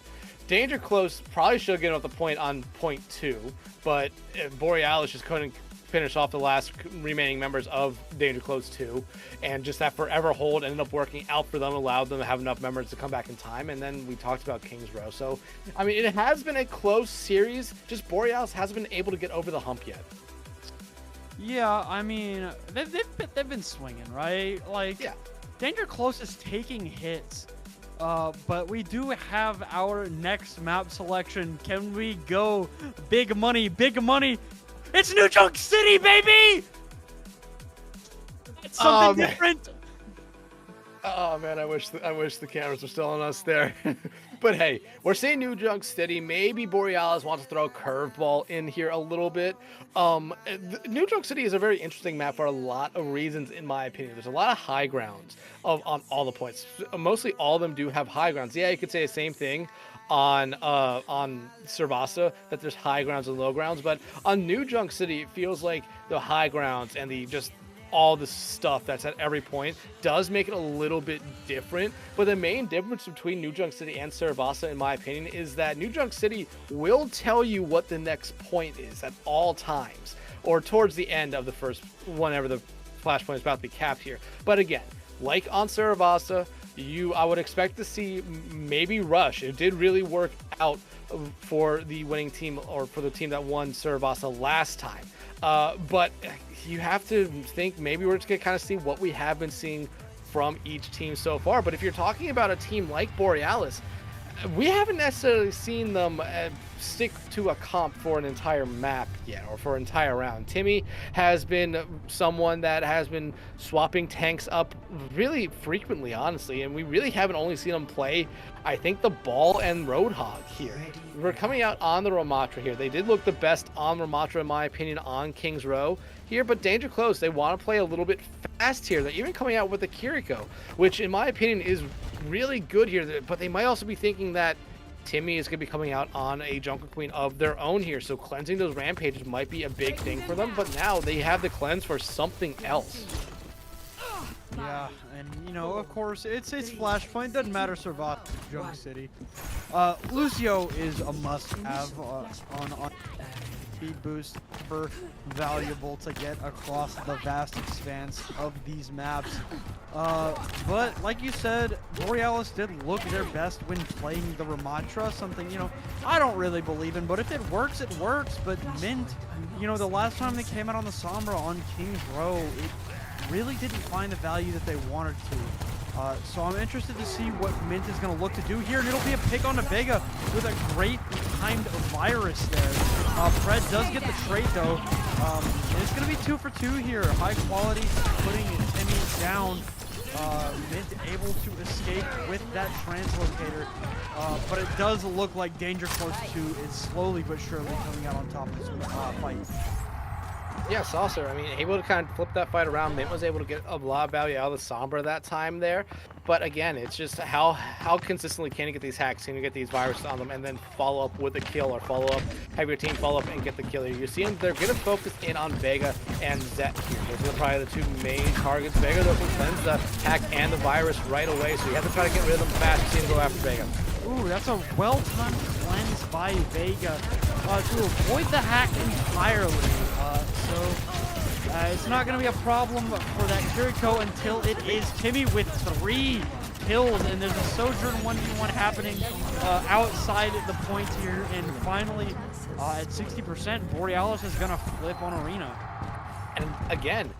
Danger close probably should have gotten off the point on point 2, but Borealis just couldn't finish off the last remaining members of Danger Close 2, and just that forever hold ended up working out for them, allowed them to have enough members to come back in time. And then we talked about Kings Row. So, I mean, it has been a close series, just Borealis hasn't been able to get over the hump yet. Yeah, I mean, they've been swinging, right? Like, Yeah. Danger Close is taking hits, but we do have our next map selection. Can we go big money, big money? It's New Junk City, baby! It's something different. Oh man, I wish the cameras were still on us there. But hey, we're seeing New Junk City. Maybe Borealis wants to throw a curveball in here a little bit. New Junk City is a very interesting map for a lot of reasons, in my opinion. There's a lot of high grounds on all the points. Mostly all of them do have high grounds. Yeah, you could say the same thing on Servasa, that there's high grounds and low grounds, but on New Junk City, it feels like the high grounds and the just all the stuff that's at every point does make it a little bit different. But the main difference between New Junk City and Saravasa, in my opinion, is that New Junk City will tell you what the next point is at all times, or towards the end of the first, whenever the flashpoint is about to be capped here. But again, like on Saravasa, I would expect to see maybe Rush. It did really work out for the winning team, or for the team that won Saravasa last time. But you have to think maybe we're just going to kind of see what we have been seeing from each team so far. But if you're talking about a team like Borealis, we haven't necessarily seen them stick to a comp for an entire map yet, or for an entire round. Timmy has been someone that has been swapping tanks up really frequently, honestly, and we really haven't only seen him play, I think, the Ball and Roadhog here. We're coming out on the Ramatra here. They did look the best on Ramatra, in my opinion, on King's Row here, but danger close. They want to play a little bit fast here. They're even coming out with the Kiriko, which in my opinion is really good here, but they might also be thinking that Timmy is going to be coming out on a Jungle Queen of their own here, so cleansing those rampages might be a big thing for them, but now they have the cleanse for something else. Yeah, and you know, of course, it's Flashpoint. Doesn't matter, Servat, Junk City. Lucio is a must-have on speed boost, super valuable to get across the vast expanse of these maps. But like you said, Borealis did look their best when playing the Ramatra, something, you know, I don't really believe in, but if it works, it works. But Mint, you know, the last time they came out on the Sombra on King's Row, it really didn't find the value that they wanted to. So I'm interested to see what Mint is going to look to do here, and it'll be a pick on the Vega with a great timed virus there. Fred does get the trade though. And it's going to be 2 for 2 here. High quality, putting Timmy down. Mint able to escape with that translocator, but it does look like Danger Close 2 is slowly but surely coming out on top of this fight. Yeah, Saucer, I mean, able to kind of flip that fight around. Mint was able to get a lot of value out of the Sombra that time there. But again, it's just how consistently can you get these hacks, can you get these viruses on them, and then follow up with a kill, or follow up, have your team follow up and get the kill here. You're seeing they're going to focus in on Vega and Zet here. Those are probably the two main targets. Vega, though, can cleanse the hack and the virus right away, so you have to try to get rid of them fast. You see them go after Vega. Ooh, that's a well-timed cleanse by Vega to avoid the hack entirely. It's not going to be a problem for that Kiriko until it is Timmy with 3 kills, and there's a Sojourn 1v1 happening outside the point here, and finally at 60%, Borealis is going to flip on Arena. And again,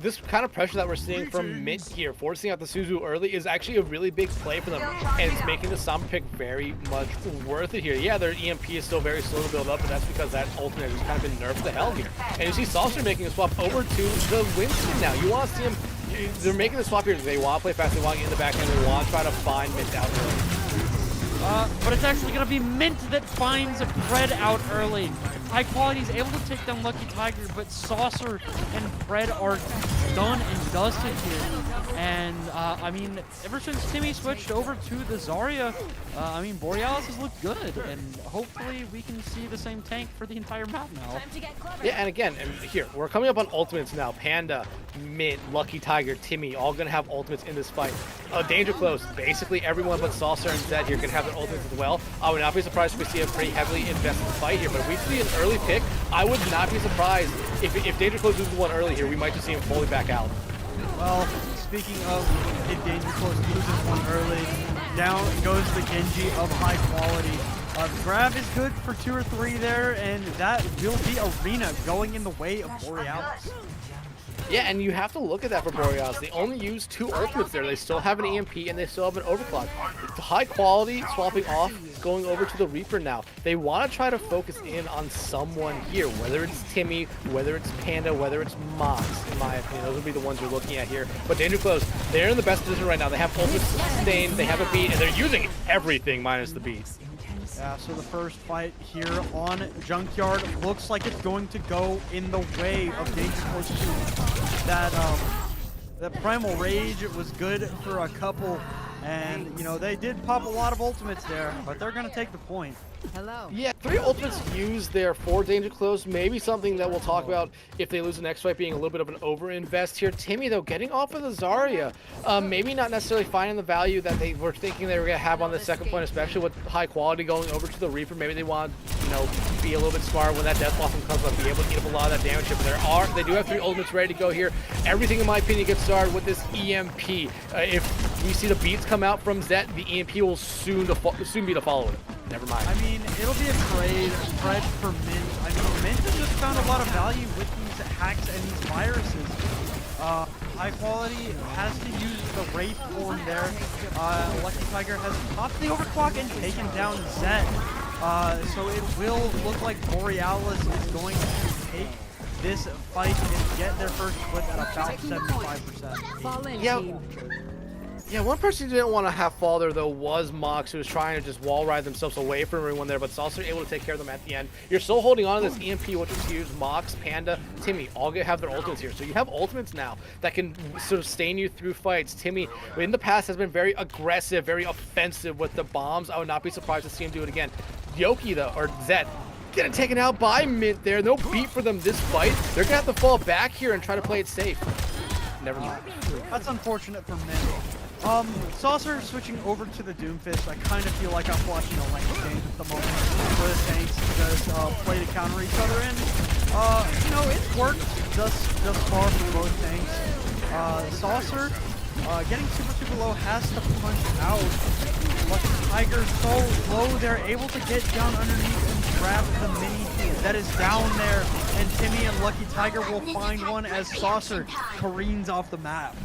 this kind of pressure that we're seeing from Mint here, forcing out the Suzu early, is actually a really big play for them, and it's making the Sombra pick very much worth it here. Yeah, their EMP is still very slow to build up, but that's because that ultimate has kind of been nerfed to hell here. And you see Saucer making a swap over to the Winston now. You want to see him, they're making the swap here. They want to play fast, they want to get in the back end, they want to try to find Mint out early. But it's actually going to be Mint that finds Fred out early. High Quality is able to take down Lucky Tiger, but Saucer and Fred are done and dusted here. And, I mean, ever since Timmy switched over to the Zarya, I mean, Borealis has looked good, and hopefully we can see the same tank for the entire map now. Yeah, and again, here, we're coming up on ultimates now. Panda, Mint, Lucky Tiger, Timmy, all going to have ultimates in this fight. Danger Close, basically everyone but Saucer and Zed here can have their ultimates as well. I would not be surprised if we see a pretty heavily invested fight here, but if we see an early pick, I would not be surprised if Danger Close loses one early here, we might just see him fully back out. Well, speaking of if Danger Close loses one early, down goes the Genji of High Quality. The grab is good for 2 or 3 there, and that will be Arena going in the way of Borealis. Yeah, and you have to look at that for Borealis. They only use 2 ultimates there. They still have an EMP and they still have an overclock. High Quality swapping off, going over to the Reaper now. They want to try to focus in on someone here, whether it's Timmy, whether it's Panda, whether it's Mox, in my opinion. Those would be the ones you're looking at here. But Danger Close, they're in the best position right now. They have ultimate sustain, they have a beat, and they're using everything minus the beat. Yeah, so the first fight here on Junkyard looks like it's going to go in the way of Danger Close 2. That Primal Rage was good for a couple, and, you know, they did pop a lot of ultimates there, but they're going to take the point. Hello. Yeah, 3 ultimates used there for Danger Close. Maybe something that we'll talk about if they lose the next fight being a little bit of an over-invest here. Timmy, though, getting off of the Zarya. Maybe not necessarily finding the value that they were thinking they were going to have on the second point, especially with High Quality going over to the Reaper. Maybe they want to, you know, be a little bit smart when that Death Blossom comes up, be able to eat up a lot of that damage here. But they do have 3 ultimates ready to go here. Everything, in my opinion, gets started with this EMP. If we see the beats come out from Zet, the EMP will soon be the follow-up. Never mind. I mean, it'll be a trade spread for Mint. I mean, Mint has just found a lot of value with these hacks and these viruses. High Quality has to use the Wraith form there. Lucky Tiger has popped the overclock and taken down Zed. So it will look like Borealis is going to take this fight and get their first flip at about 75%. Yeah, one person who didn't want to have fall there, though, was Mox, who was trying to just wall ride themselves away from everyone there, but Saucer able to take care of them at the end. You're still holding on to this EMP, which is huge. Mox, Panda, Timmy, all have their ultimates here. So you have ultimates now that can sustain you through fights. Timmy, in the past, has been very aggressive, very offensive with the bombs. I would not be surprised to see him do it again. Yoki, though, or Zed, getting taken out by Mint there. No beat for them this fight. They're going to have to fall back here and try to play it safe. Never mind. That's unfortunate for Mint. Saucer switching over to the Doomfist. I kind of feel like I'm watching a lane game at the moment where the tanks just play to counter each other, and you know, it's worked thus far for both tanks. Saucer getting super low, has to punch out. Lucky Tiger's so low, they're able to get down underneath and grab the mini that is down there, and Timmy and Lucky Tiger will find one as Saucer careens off the map.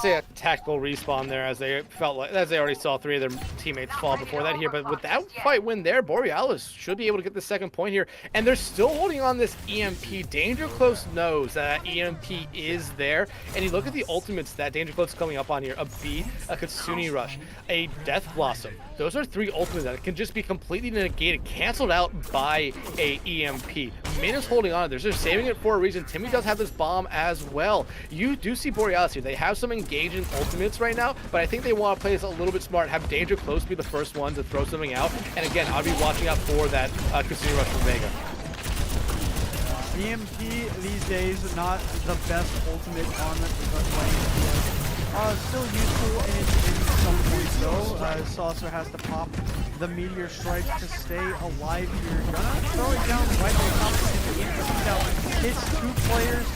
Say a tactical respawn there, as they already saw 3 of their teammates fall before that here. But with that fight win there, Borealis should be able to get the second point here, and they're still holding on this EMP. Danger Close knows that EMP is there, and you look at the ultimates that Danger Close is coming up on here: a B, a Katsuni Rush, a Death Blossom. Those are 3 ultimates that can just be completely negated, canceled out by a EMP. Min is holding on. They're just saving it for a reason. Timmy does have this bomb as well. You do see Borealis here. They have some engaging ultimates right now, but I think they want to play this a little bit smart, have Danger Close be the first one to throw something out. And again, I'll be watching out for that Katsuni Rush from Vega. EMP these days, not the best ultimate on the playing field. Still useful in some points though. Saucer has to pop the Meteor Strike to stay alive here. Gonna throw it down right on top of the EMP out. Hits 2 players,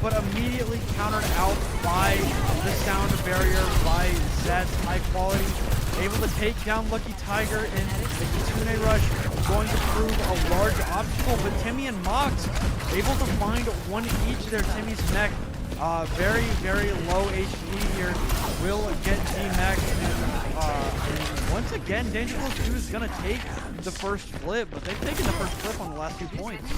but immediately countered out by the sound barrier by Zed. High Quality, able to take down Lucky Tiger, and the Kitsune Rush going to prove a large obstacle, but Timmy and Mox able to find one each there. Timmy's mech, very low HP here, will get D-Mech, and once again, Danger Close 2 is going to take the first flip, but they've taken the first flip on the last 2 points.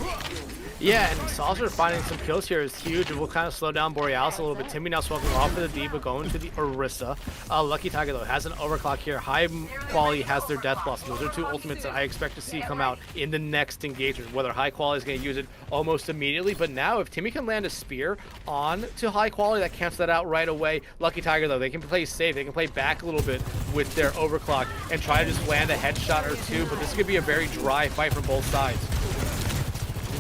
Yeah, and Saucer finding some kills here is huge. It will kind of slow down Borealis a little bit. Timmy now smoking off of the Diva, going to the Orisa. Lucky Tiger, though, has an overclock here. High Quality has their Death Blossom. Those are 2 ultimates that I expect to see come out in the next engagement, whether High Quality is going to use it almost immediately. But now, if Timmy can land a spear on to High Quality, that cancels that out right away. Lucky Tiger, though, they can play safe. They can play back a little bit with their overclock and try to just land a headshot or 2. But this could be a very dry fight from both sides.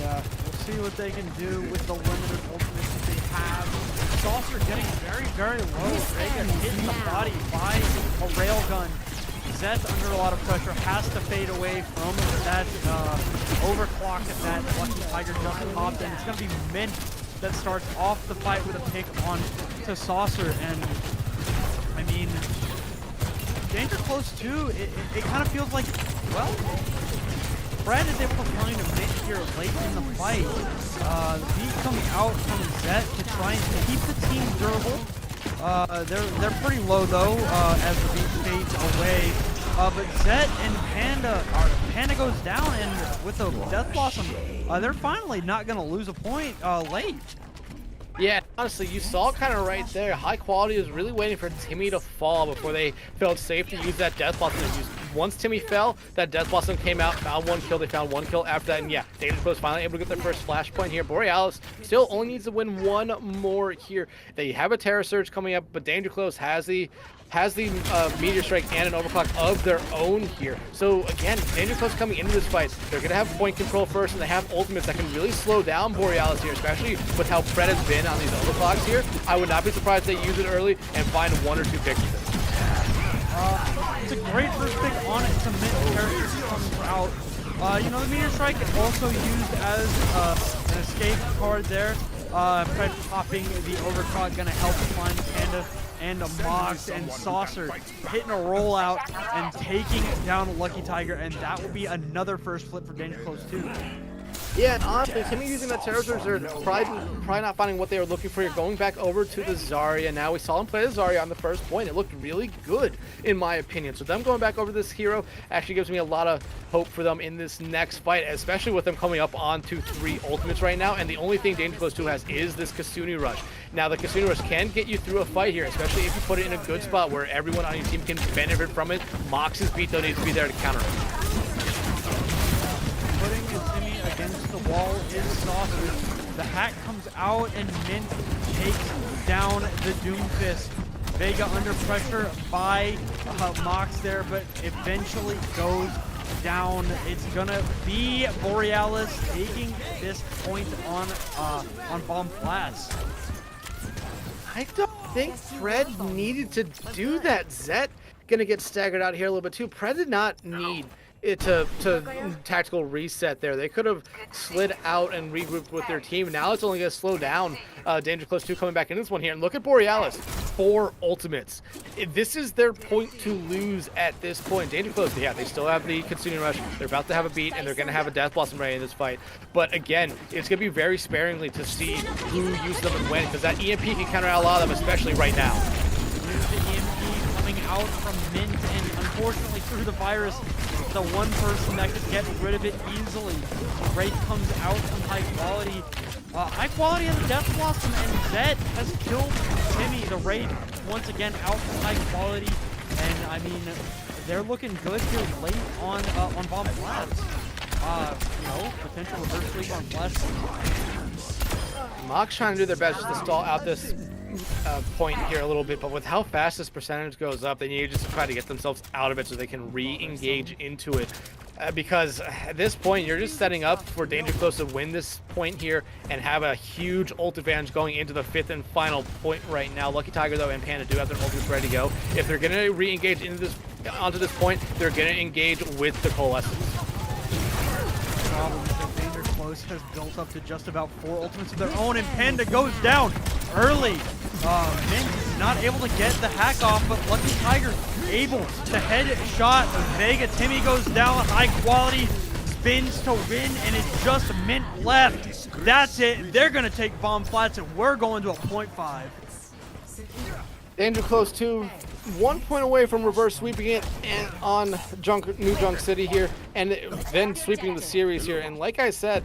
Yeah. See what they can do with the limited ultimates that they have. Saucer getting very low. Vega hit in the body by a railgun. Zed's under a lot of pressure, has to fade away from that overclock that Lucky Tiger just popped, and it's going to be Mint that starts off the fight with a pick on to Saucer. And I mean, Danger Close 2, it kind of feels like, well, Brad is able to find a Mint here late in the fight. The beat coming out from Zed to try and keep the team durable. They're pretty low though, as the beat fades away. But Zed and Panda goes down, and with the Death Blossom, they're finally not going to lose a point late. Yeah, honestly, you saw kind of right there. High Quality was really waiting for Timmy to fall before they felt safe to use that Death Blossom. Once Timmy fell, that Death Blossom came out, found 1 kill. They found 1 kill after that, and yeah, Danger Close finally able to get their first flashpoint here. Borealis still only needs to win 1 more here. They have a Terror Surge coming up, but Danger Close has the Meteor Strike and an overclock of their own here. So again, Danger Close coming into this fight, they're going to have point control first, and they have ultimates that can really slow down Borealis here, especially with how Fred has been on these overclocks here. I would not be surprised if they use it early and find 1 or 2 picks with it. It's a great first pick on it to Mint character comes out. You know, the Meteor Strike also used as an escape card there. Fred popping the overclock gonna help find Panda and a Mox, and Saucer hitting a rollout and taking down Lucky Tiger, and that will be another first flip for Danger Close 2. Yeah, and honestly, Timmy using that Terror Surge, probably not finding what they were looking for. You're going back over to the Zarya. Now we saw him play the Zarya on the first point. It looked really good, in my opinion. So them going back over this hero actually gives me a lot of hope for them in this next fight, especially with them coming up onto 3 ultimates right now. And the only thing Danger Close 2 has is this Kasuni Rush. Now, the Kasuni Rush can get you through a fight here, especially if you put it in a good spot where everyone on your team can benefit from it. Mox's beat, though, needs to be there to counter it. Putting Timmy against the wall is Saucer. The hack comes out and Mint takes down the Doomfist. Vega under pressure by Mox there, but eventually goes down. It's gonna be Borealis taking this point on Bomb Flats. I don't think Fred needed to do that. Zet gonna get staggered out here a little bit too. Fred did not need it to tactical reset there. They could have slid out and regrouped with their team. Now it's only going to slow down Danger Close 2 coming back in this one here. And look at Borealis, 4 ultimates. This is their point to lose at this point. Danger Close, yeah, they still have the Consuming Rush. They're about to have a beat, and they're going to have a Death Blossom ready in this fight. But again, it's going to be very sparingly to see who uses them and when, because that EMP can counter out a lot of them, especially right now. Here's the EMP coming out from Mint, and unfortunately through the virus, the one person that could get rid of it easily. Wraith comes out from high quality. High quality of the Death Blossom, and Zet has killed Timmy. The Wraith once again out from high quality, and I mean they're looking good here late on Bomb Flats. You know, potential reverse sweep on Flash. Mox trying to do their best just to stall out this point here a little bit, but with how fast this percentage goes up, they need to just try to get themselves out of it so they can re-engage into it. Because at this point, you're just setting up for Danger Close to win this point here and have a huge ult advantage going into the 5th and final point right now. Lucky Tiger, though, and Panda do have their ultimates ready to go. If they're going to re-engage onto this point, they're going to engage with the Coalescence. Problem is that Danger Close has built up to just about 4 ultimates of their own, and Panda goes down early. Mint is not able to get the hack off, but Lucky Tiger able to headshot Vega. Timmy goes down, high quality, spins to win, and it's just Mint left. That's it. They're going to take Bomb Flats, and we're going to a 0.5. Danger Close 2, 1 point away from reverse sweeping it and on New Junk City here, and then sweeping the series here. And like I said,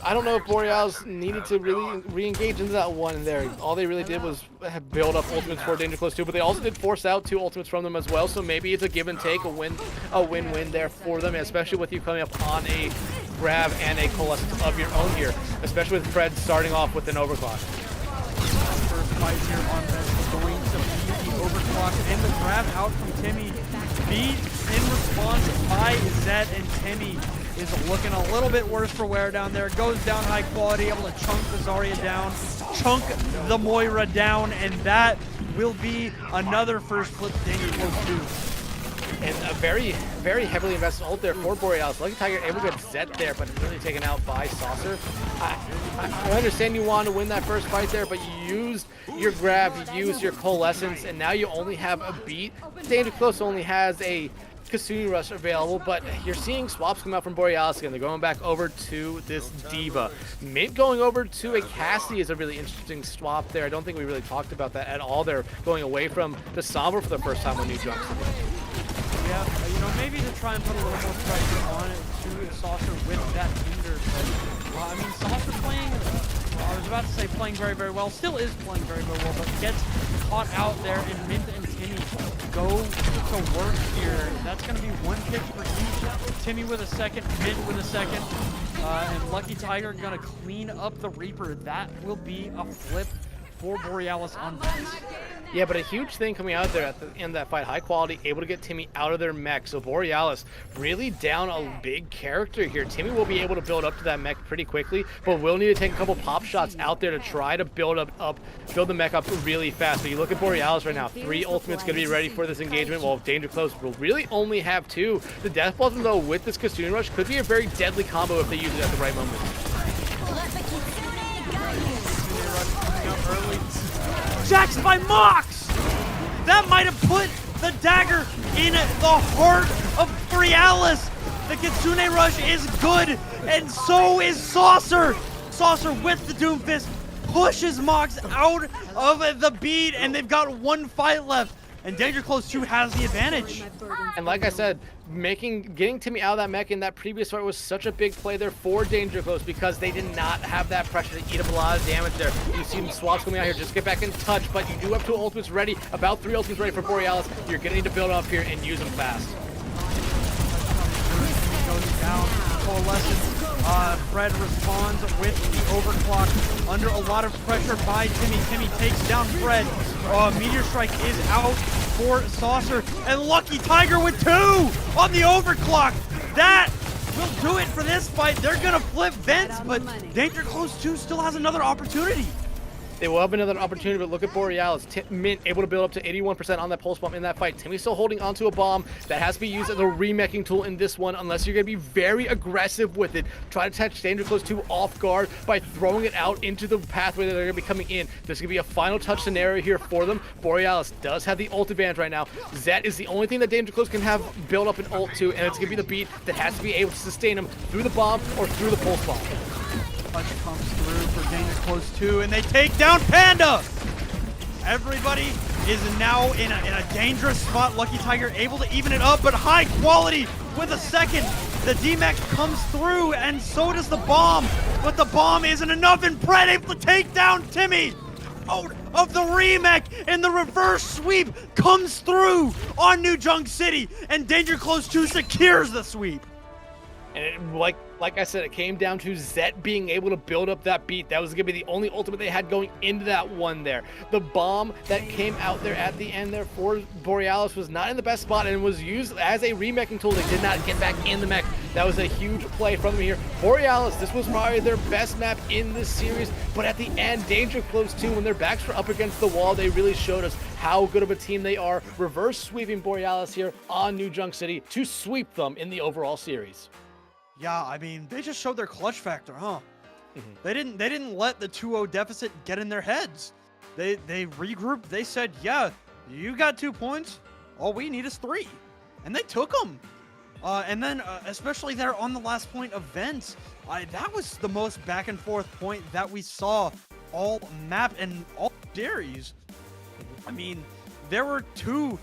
I don't know if Borealis needed to really re-engage into that one there. All they really did was build up ultimates for Danger Close 2, but they also did force out 2 ultimates from them as well. So maybe it's a give and take, a win-win there for them, especially with you coming up on a grab and a Coalescence of your own here, especially with Fred starting off with an overclock. First fight here on bench going to be the overclock and the grab out from Timmy. Beat in response by Zed, and Timmy is looking a little bit worse for wear down there. Goes down high quality, able to chunk the Zarya down, chunk the Moira down, and that will be another first flip Danger Close 2. And a very, very heavily invested ult there for Borealis. Lucky Tiger able to get Zet there, but really taken out by Saucer. I understand you want to win that first fight there, but you used your grab, you used your Coalescence, and now you only have a beat. Danger Close only has a Kasuni Rush available, but you're seeing swaps come out from Borealis again. They're going back over to this Diva. Mint going over to a Cassie is a really interesting swap there. I don't think we really talked about that at all. They're going away from the Sombra for the first time on New Junk. Yeah, you know, maybe to try and put a little more pressure on it to Saucer with that Tinder. But, I mean, Saucer playing, I was about to say playing very, very well, still is playing very, very well, but gets caught out there, and Mint and Timmy go to work here. That's going to be 1 kick for each. Timmy with a second, Mint with a second, and Lucky Tiger going to clean up the Reaper. That will be a flip for Borealis on base. Yeah, but a huge thing coming out there at the end of that fight, high quality, able to get Timmy out of their mech. So Borealis really down a big character here. Timmy will be able to build up to that mech pretty quickly, but will need to take a couple pop shots out there to try to build the mech up really fast. But you look at Borealis right now, 3 ultimates going to be ready for this engagement, while Danger Close will really only have 2. The Death Blossom, though, with this Kasuni Rush could be a very deadly combo if they use it at the right moment. Early. Jacked by Mox! That might have put the dagger in the heart of Borealis. The Kitsune Rush is good, and so is Saucer. Saucer with the Doomfist pushes Mox out of the beat, and they've got one fight left. And Danger Close 2 has the advantage. And like I said, getting Timmy out of that mech in that previous fight was such a big play there for Danger Close because they did not have that pressure to eat up a lot of damage there. You see swaps coming out here, just get back in touch, but you do have 2 ultimates ready, about 3 ultimates ready for Borealis. You're gonna need to build up here and use them fast. Goes down, Coalescence. Fred responds with the overclock under a lot of pressure by Timmy. Timmy takes down Fred. Meteor Strike is out for Saucer, and Lucky Tiger with 2 on the overclock. That will do it for this fight. They're gonna flip Vents, but Danger Close 2 still has another opportunity. They will have another opportunity, but look at Borealis. Mint able to build up to 81% on that pulse bomb in that fight. Timmy's still holding onto a bomb that has to be used as a remeching tool in this one, unless you're going to be very aggressive with it. Try to catch Danger Close 2 off guard by throwing it out into the pathway that they're going to be coming in. There's going to be a final touch scenario here for them. Borealis does have the ult advantage right now. Zet is the only thing that Danger Close can have build up an ult to, and it's going to be the beat that has to be able to sustain him through the bomb or through the pulse bomb. Punch comes through for Danger Close 2, and they take down Panda! Everybody is now in a dangerous spot. Lucky Tiger able to even it up, but high quality with a second. The D-Max comes through, and so does the bomb, but the bomb isn't enough, and Brett able to take down Timmy out of the remech, and the reverse sweep comes through on New Junk City, and Danger Close 2 secures the sweep. And like I said, it came down to Zet being able to build up that beat. That was going to be the only ultimate they had going into that one there. The bomb that came out there at the end there for Borealis was not in the best spot and was used as a remeching tool. They did not get back in the mech. That was a huge play from them here. Borealis, this was probably their best map in this series, but at the end, Danger Close 2, when their backs were up against the wall, they really showed us how good of a team they are, reverse sweeping Borealis here on New Junk City to sweep them in the overall series. Yeah, I mean, they just showed their clutch factor, huh? They didn't let the 2-0 deficit get in their heads. They regrouped. They said, "Yeah, you got 2 points. All we need is 3," and they took them. And then, especially there on the last point of Vents, that was the most back and forth point that we saw all map and all series. I mean, there were 2,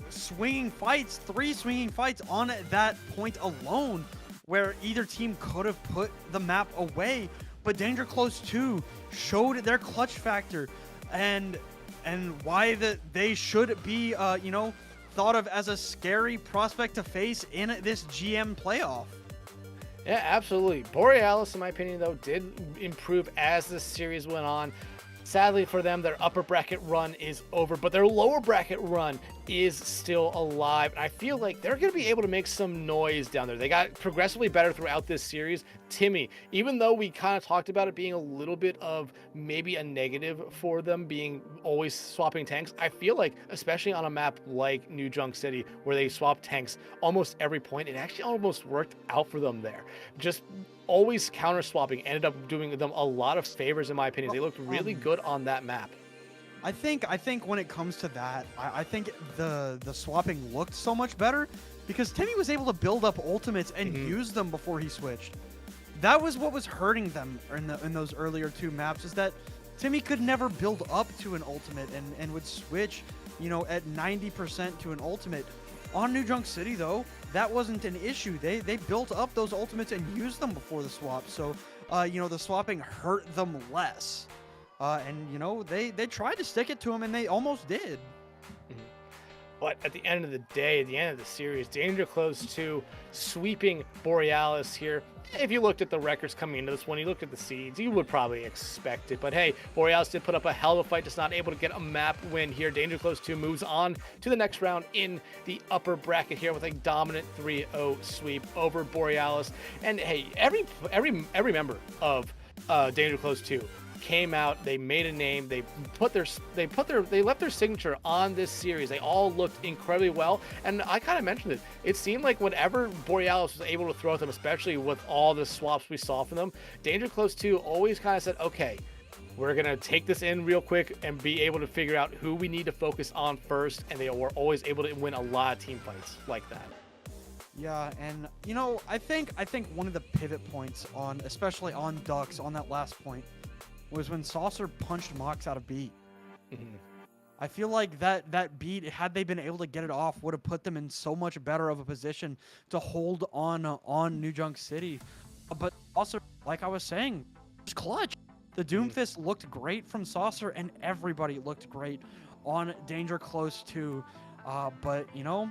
swinging fights, 3 swinging fights on that point alone, where either team could have put the map away, but Danger Close 2 showed their clutch factor and why they should be, thought of as a scary prospect to face in this GM playoff. Yeah, absolutely. Borealis, in my opinion, though, did improve as the series went on. Sadly for them, their upper bracket run is over, but their lower bracket run is still alive. And I feel like they're going to be able to make some noise down there. They got progressively better throughout this series. Timmy, even though we kind of talked about it being a little bit of maybe a negative for them being always swapping tanks, I feel like, especially on a map like New Junk City, where they swap tanks almost every point, it actually almost worked out for them there. Just always counter swapping ended up doing them a lot of favors, in my opinion. They looked really good on that map. I think when it comes to that, I think the swapping looked so much better because Timmy was able to build up ultimates and use them before he switched. That was what was hurting them in those earlier 2 maps, is that Timmy could never build up to an ultimate and would switch, at 90% to an ultimate. On New Junk City, though, that wasn't an issue. They built up those ultimates and used them before the swap, so the swapping hurt them less. They tried to stick it to him, and they almost did. But at the end of the day, at the end of the series, Danger Close 2 sweeping Borealis here. If you looked at the records coming into this one, you looked at the seeds, you would probably expect it. But hey, Borealis did put up a hell of a fight, just not able to get a map win here. Danger Close 2 moves on to the next round in the upper bracket here with a dominant 3-0 sweep over Borealis. And hey, every member of Danger Close 2 came out, they made a name, they left their signature on this series. They all looked incredibly well, and I kind of mentioned it. It seemed like whenever Borealis was able to throw at them, especially with all the swaps we saw from them, Danger Close 2 always kind of said, okay, we're going to take this in real quick and be able to figure out who we need to focus on first, and they were always able to win a lot of team fights like that. Yeah, and you know, I think one of the pivot points on, especially on Ducks, on that last point, was when Saucer punched Mox out of beat. Mhm. I feel like that beat, had they been able to get it off, would have put them in so much better of a position to hold on New Junk City. But also, like I was saying, it's clutch. The Doomfist looked great from Saucer, and everybody looked great on Danger Close too. But you know,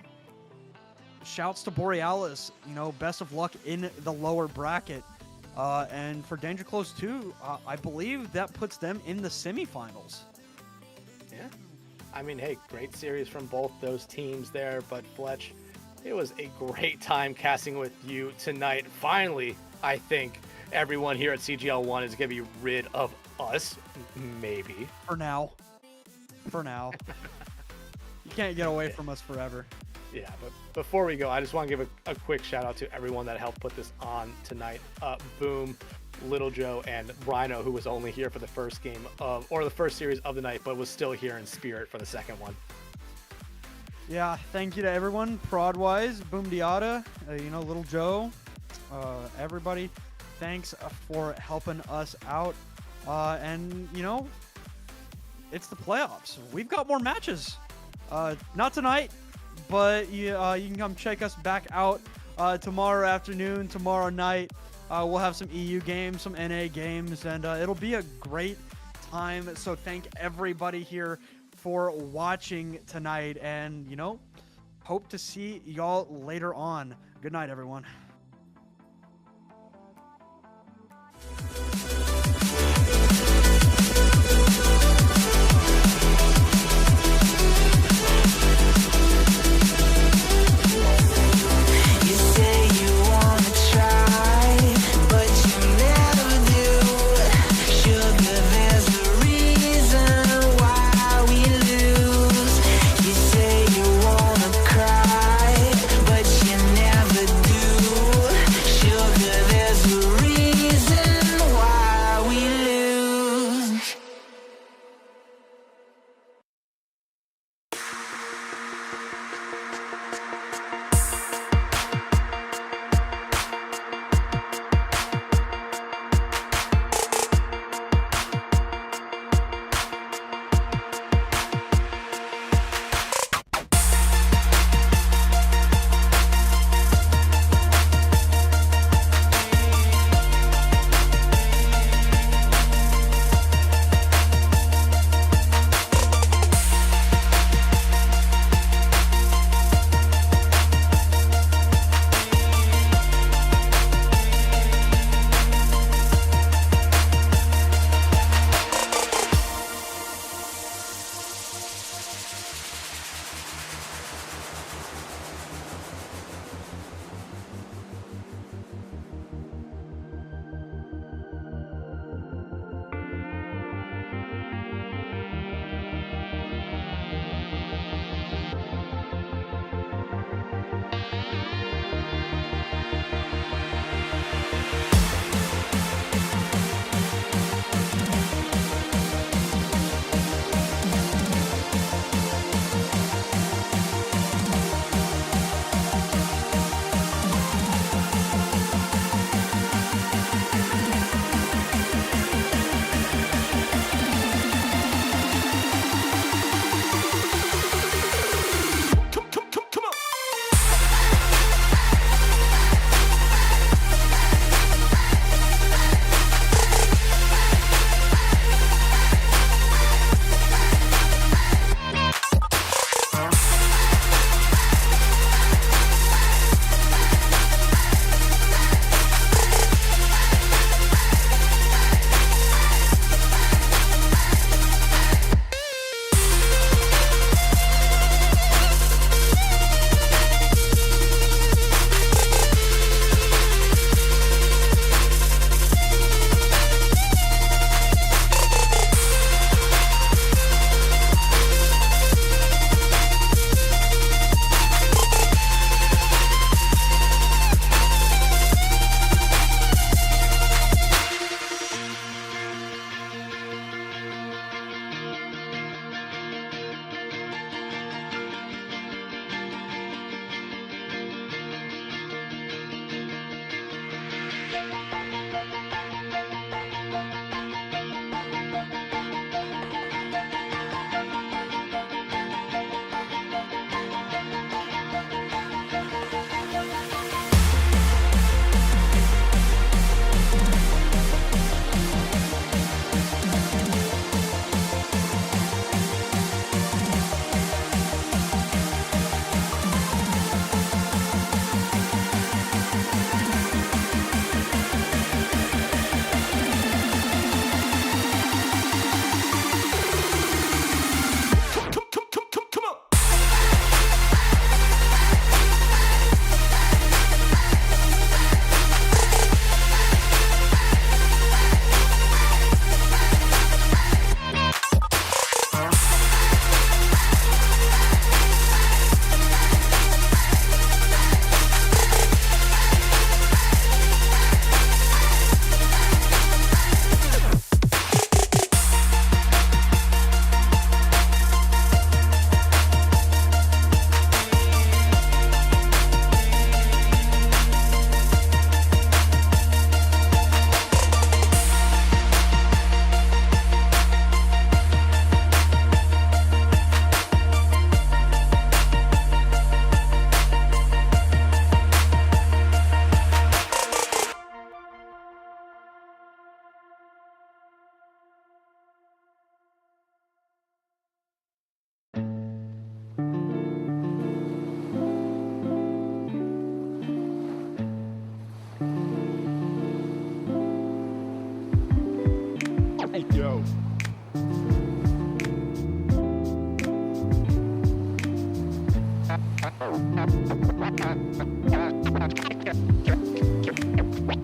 shouts to Borealis. You know, best of luck in the lower bracket. And for Danger Close 2, I believe that puts them in the semifinals. Yeah. I mean, hey, great series from both those teams there. But Fletch, it was a great time casting with you tonight. Finally, I think everyone here at CGL1 is going to be rid of us. Maybe. For now. You can't get away from us forever. Yeah, but before we go, I just want to give a quick shout out to everyone that helped put this on tonight. Boom, Little Joe, and Rhino, who was only here for the first game of, or the first series of the night, but was still here in spirit for the second one. Yeah, thank you to everyone. Prodwise, Boom Diata, you know, Little Joe, everybody. Thanks for helping us out. And, you know, it's the playoffs. We've got more matches. Not tonight, but you can come check us back out tomorrow afternoon, tomorrow night. We'll have some EU games, some NA games, and it'll be a great time. So thank everybody here for watching tonight, and, you know, hope to see y'all later on. Good night, everyone. You say you wanna try, but you never do. Sugar, there's a reason why we lose. You say you wanna cry, but you never do.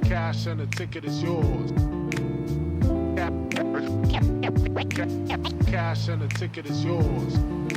Cash and the ticket is yours. Cash and the ticket is yours.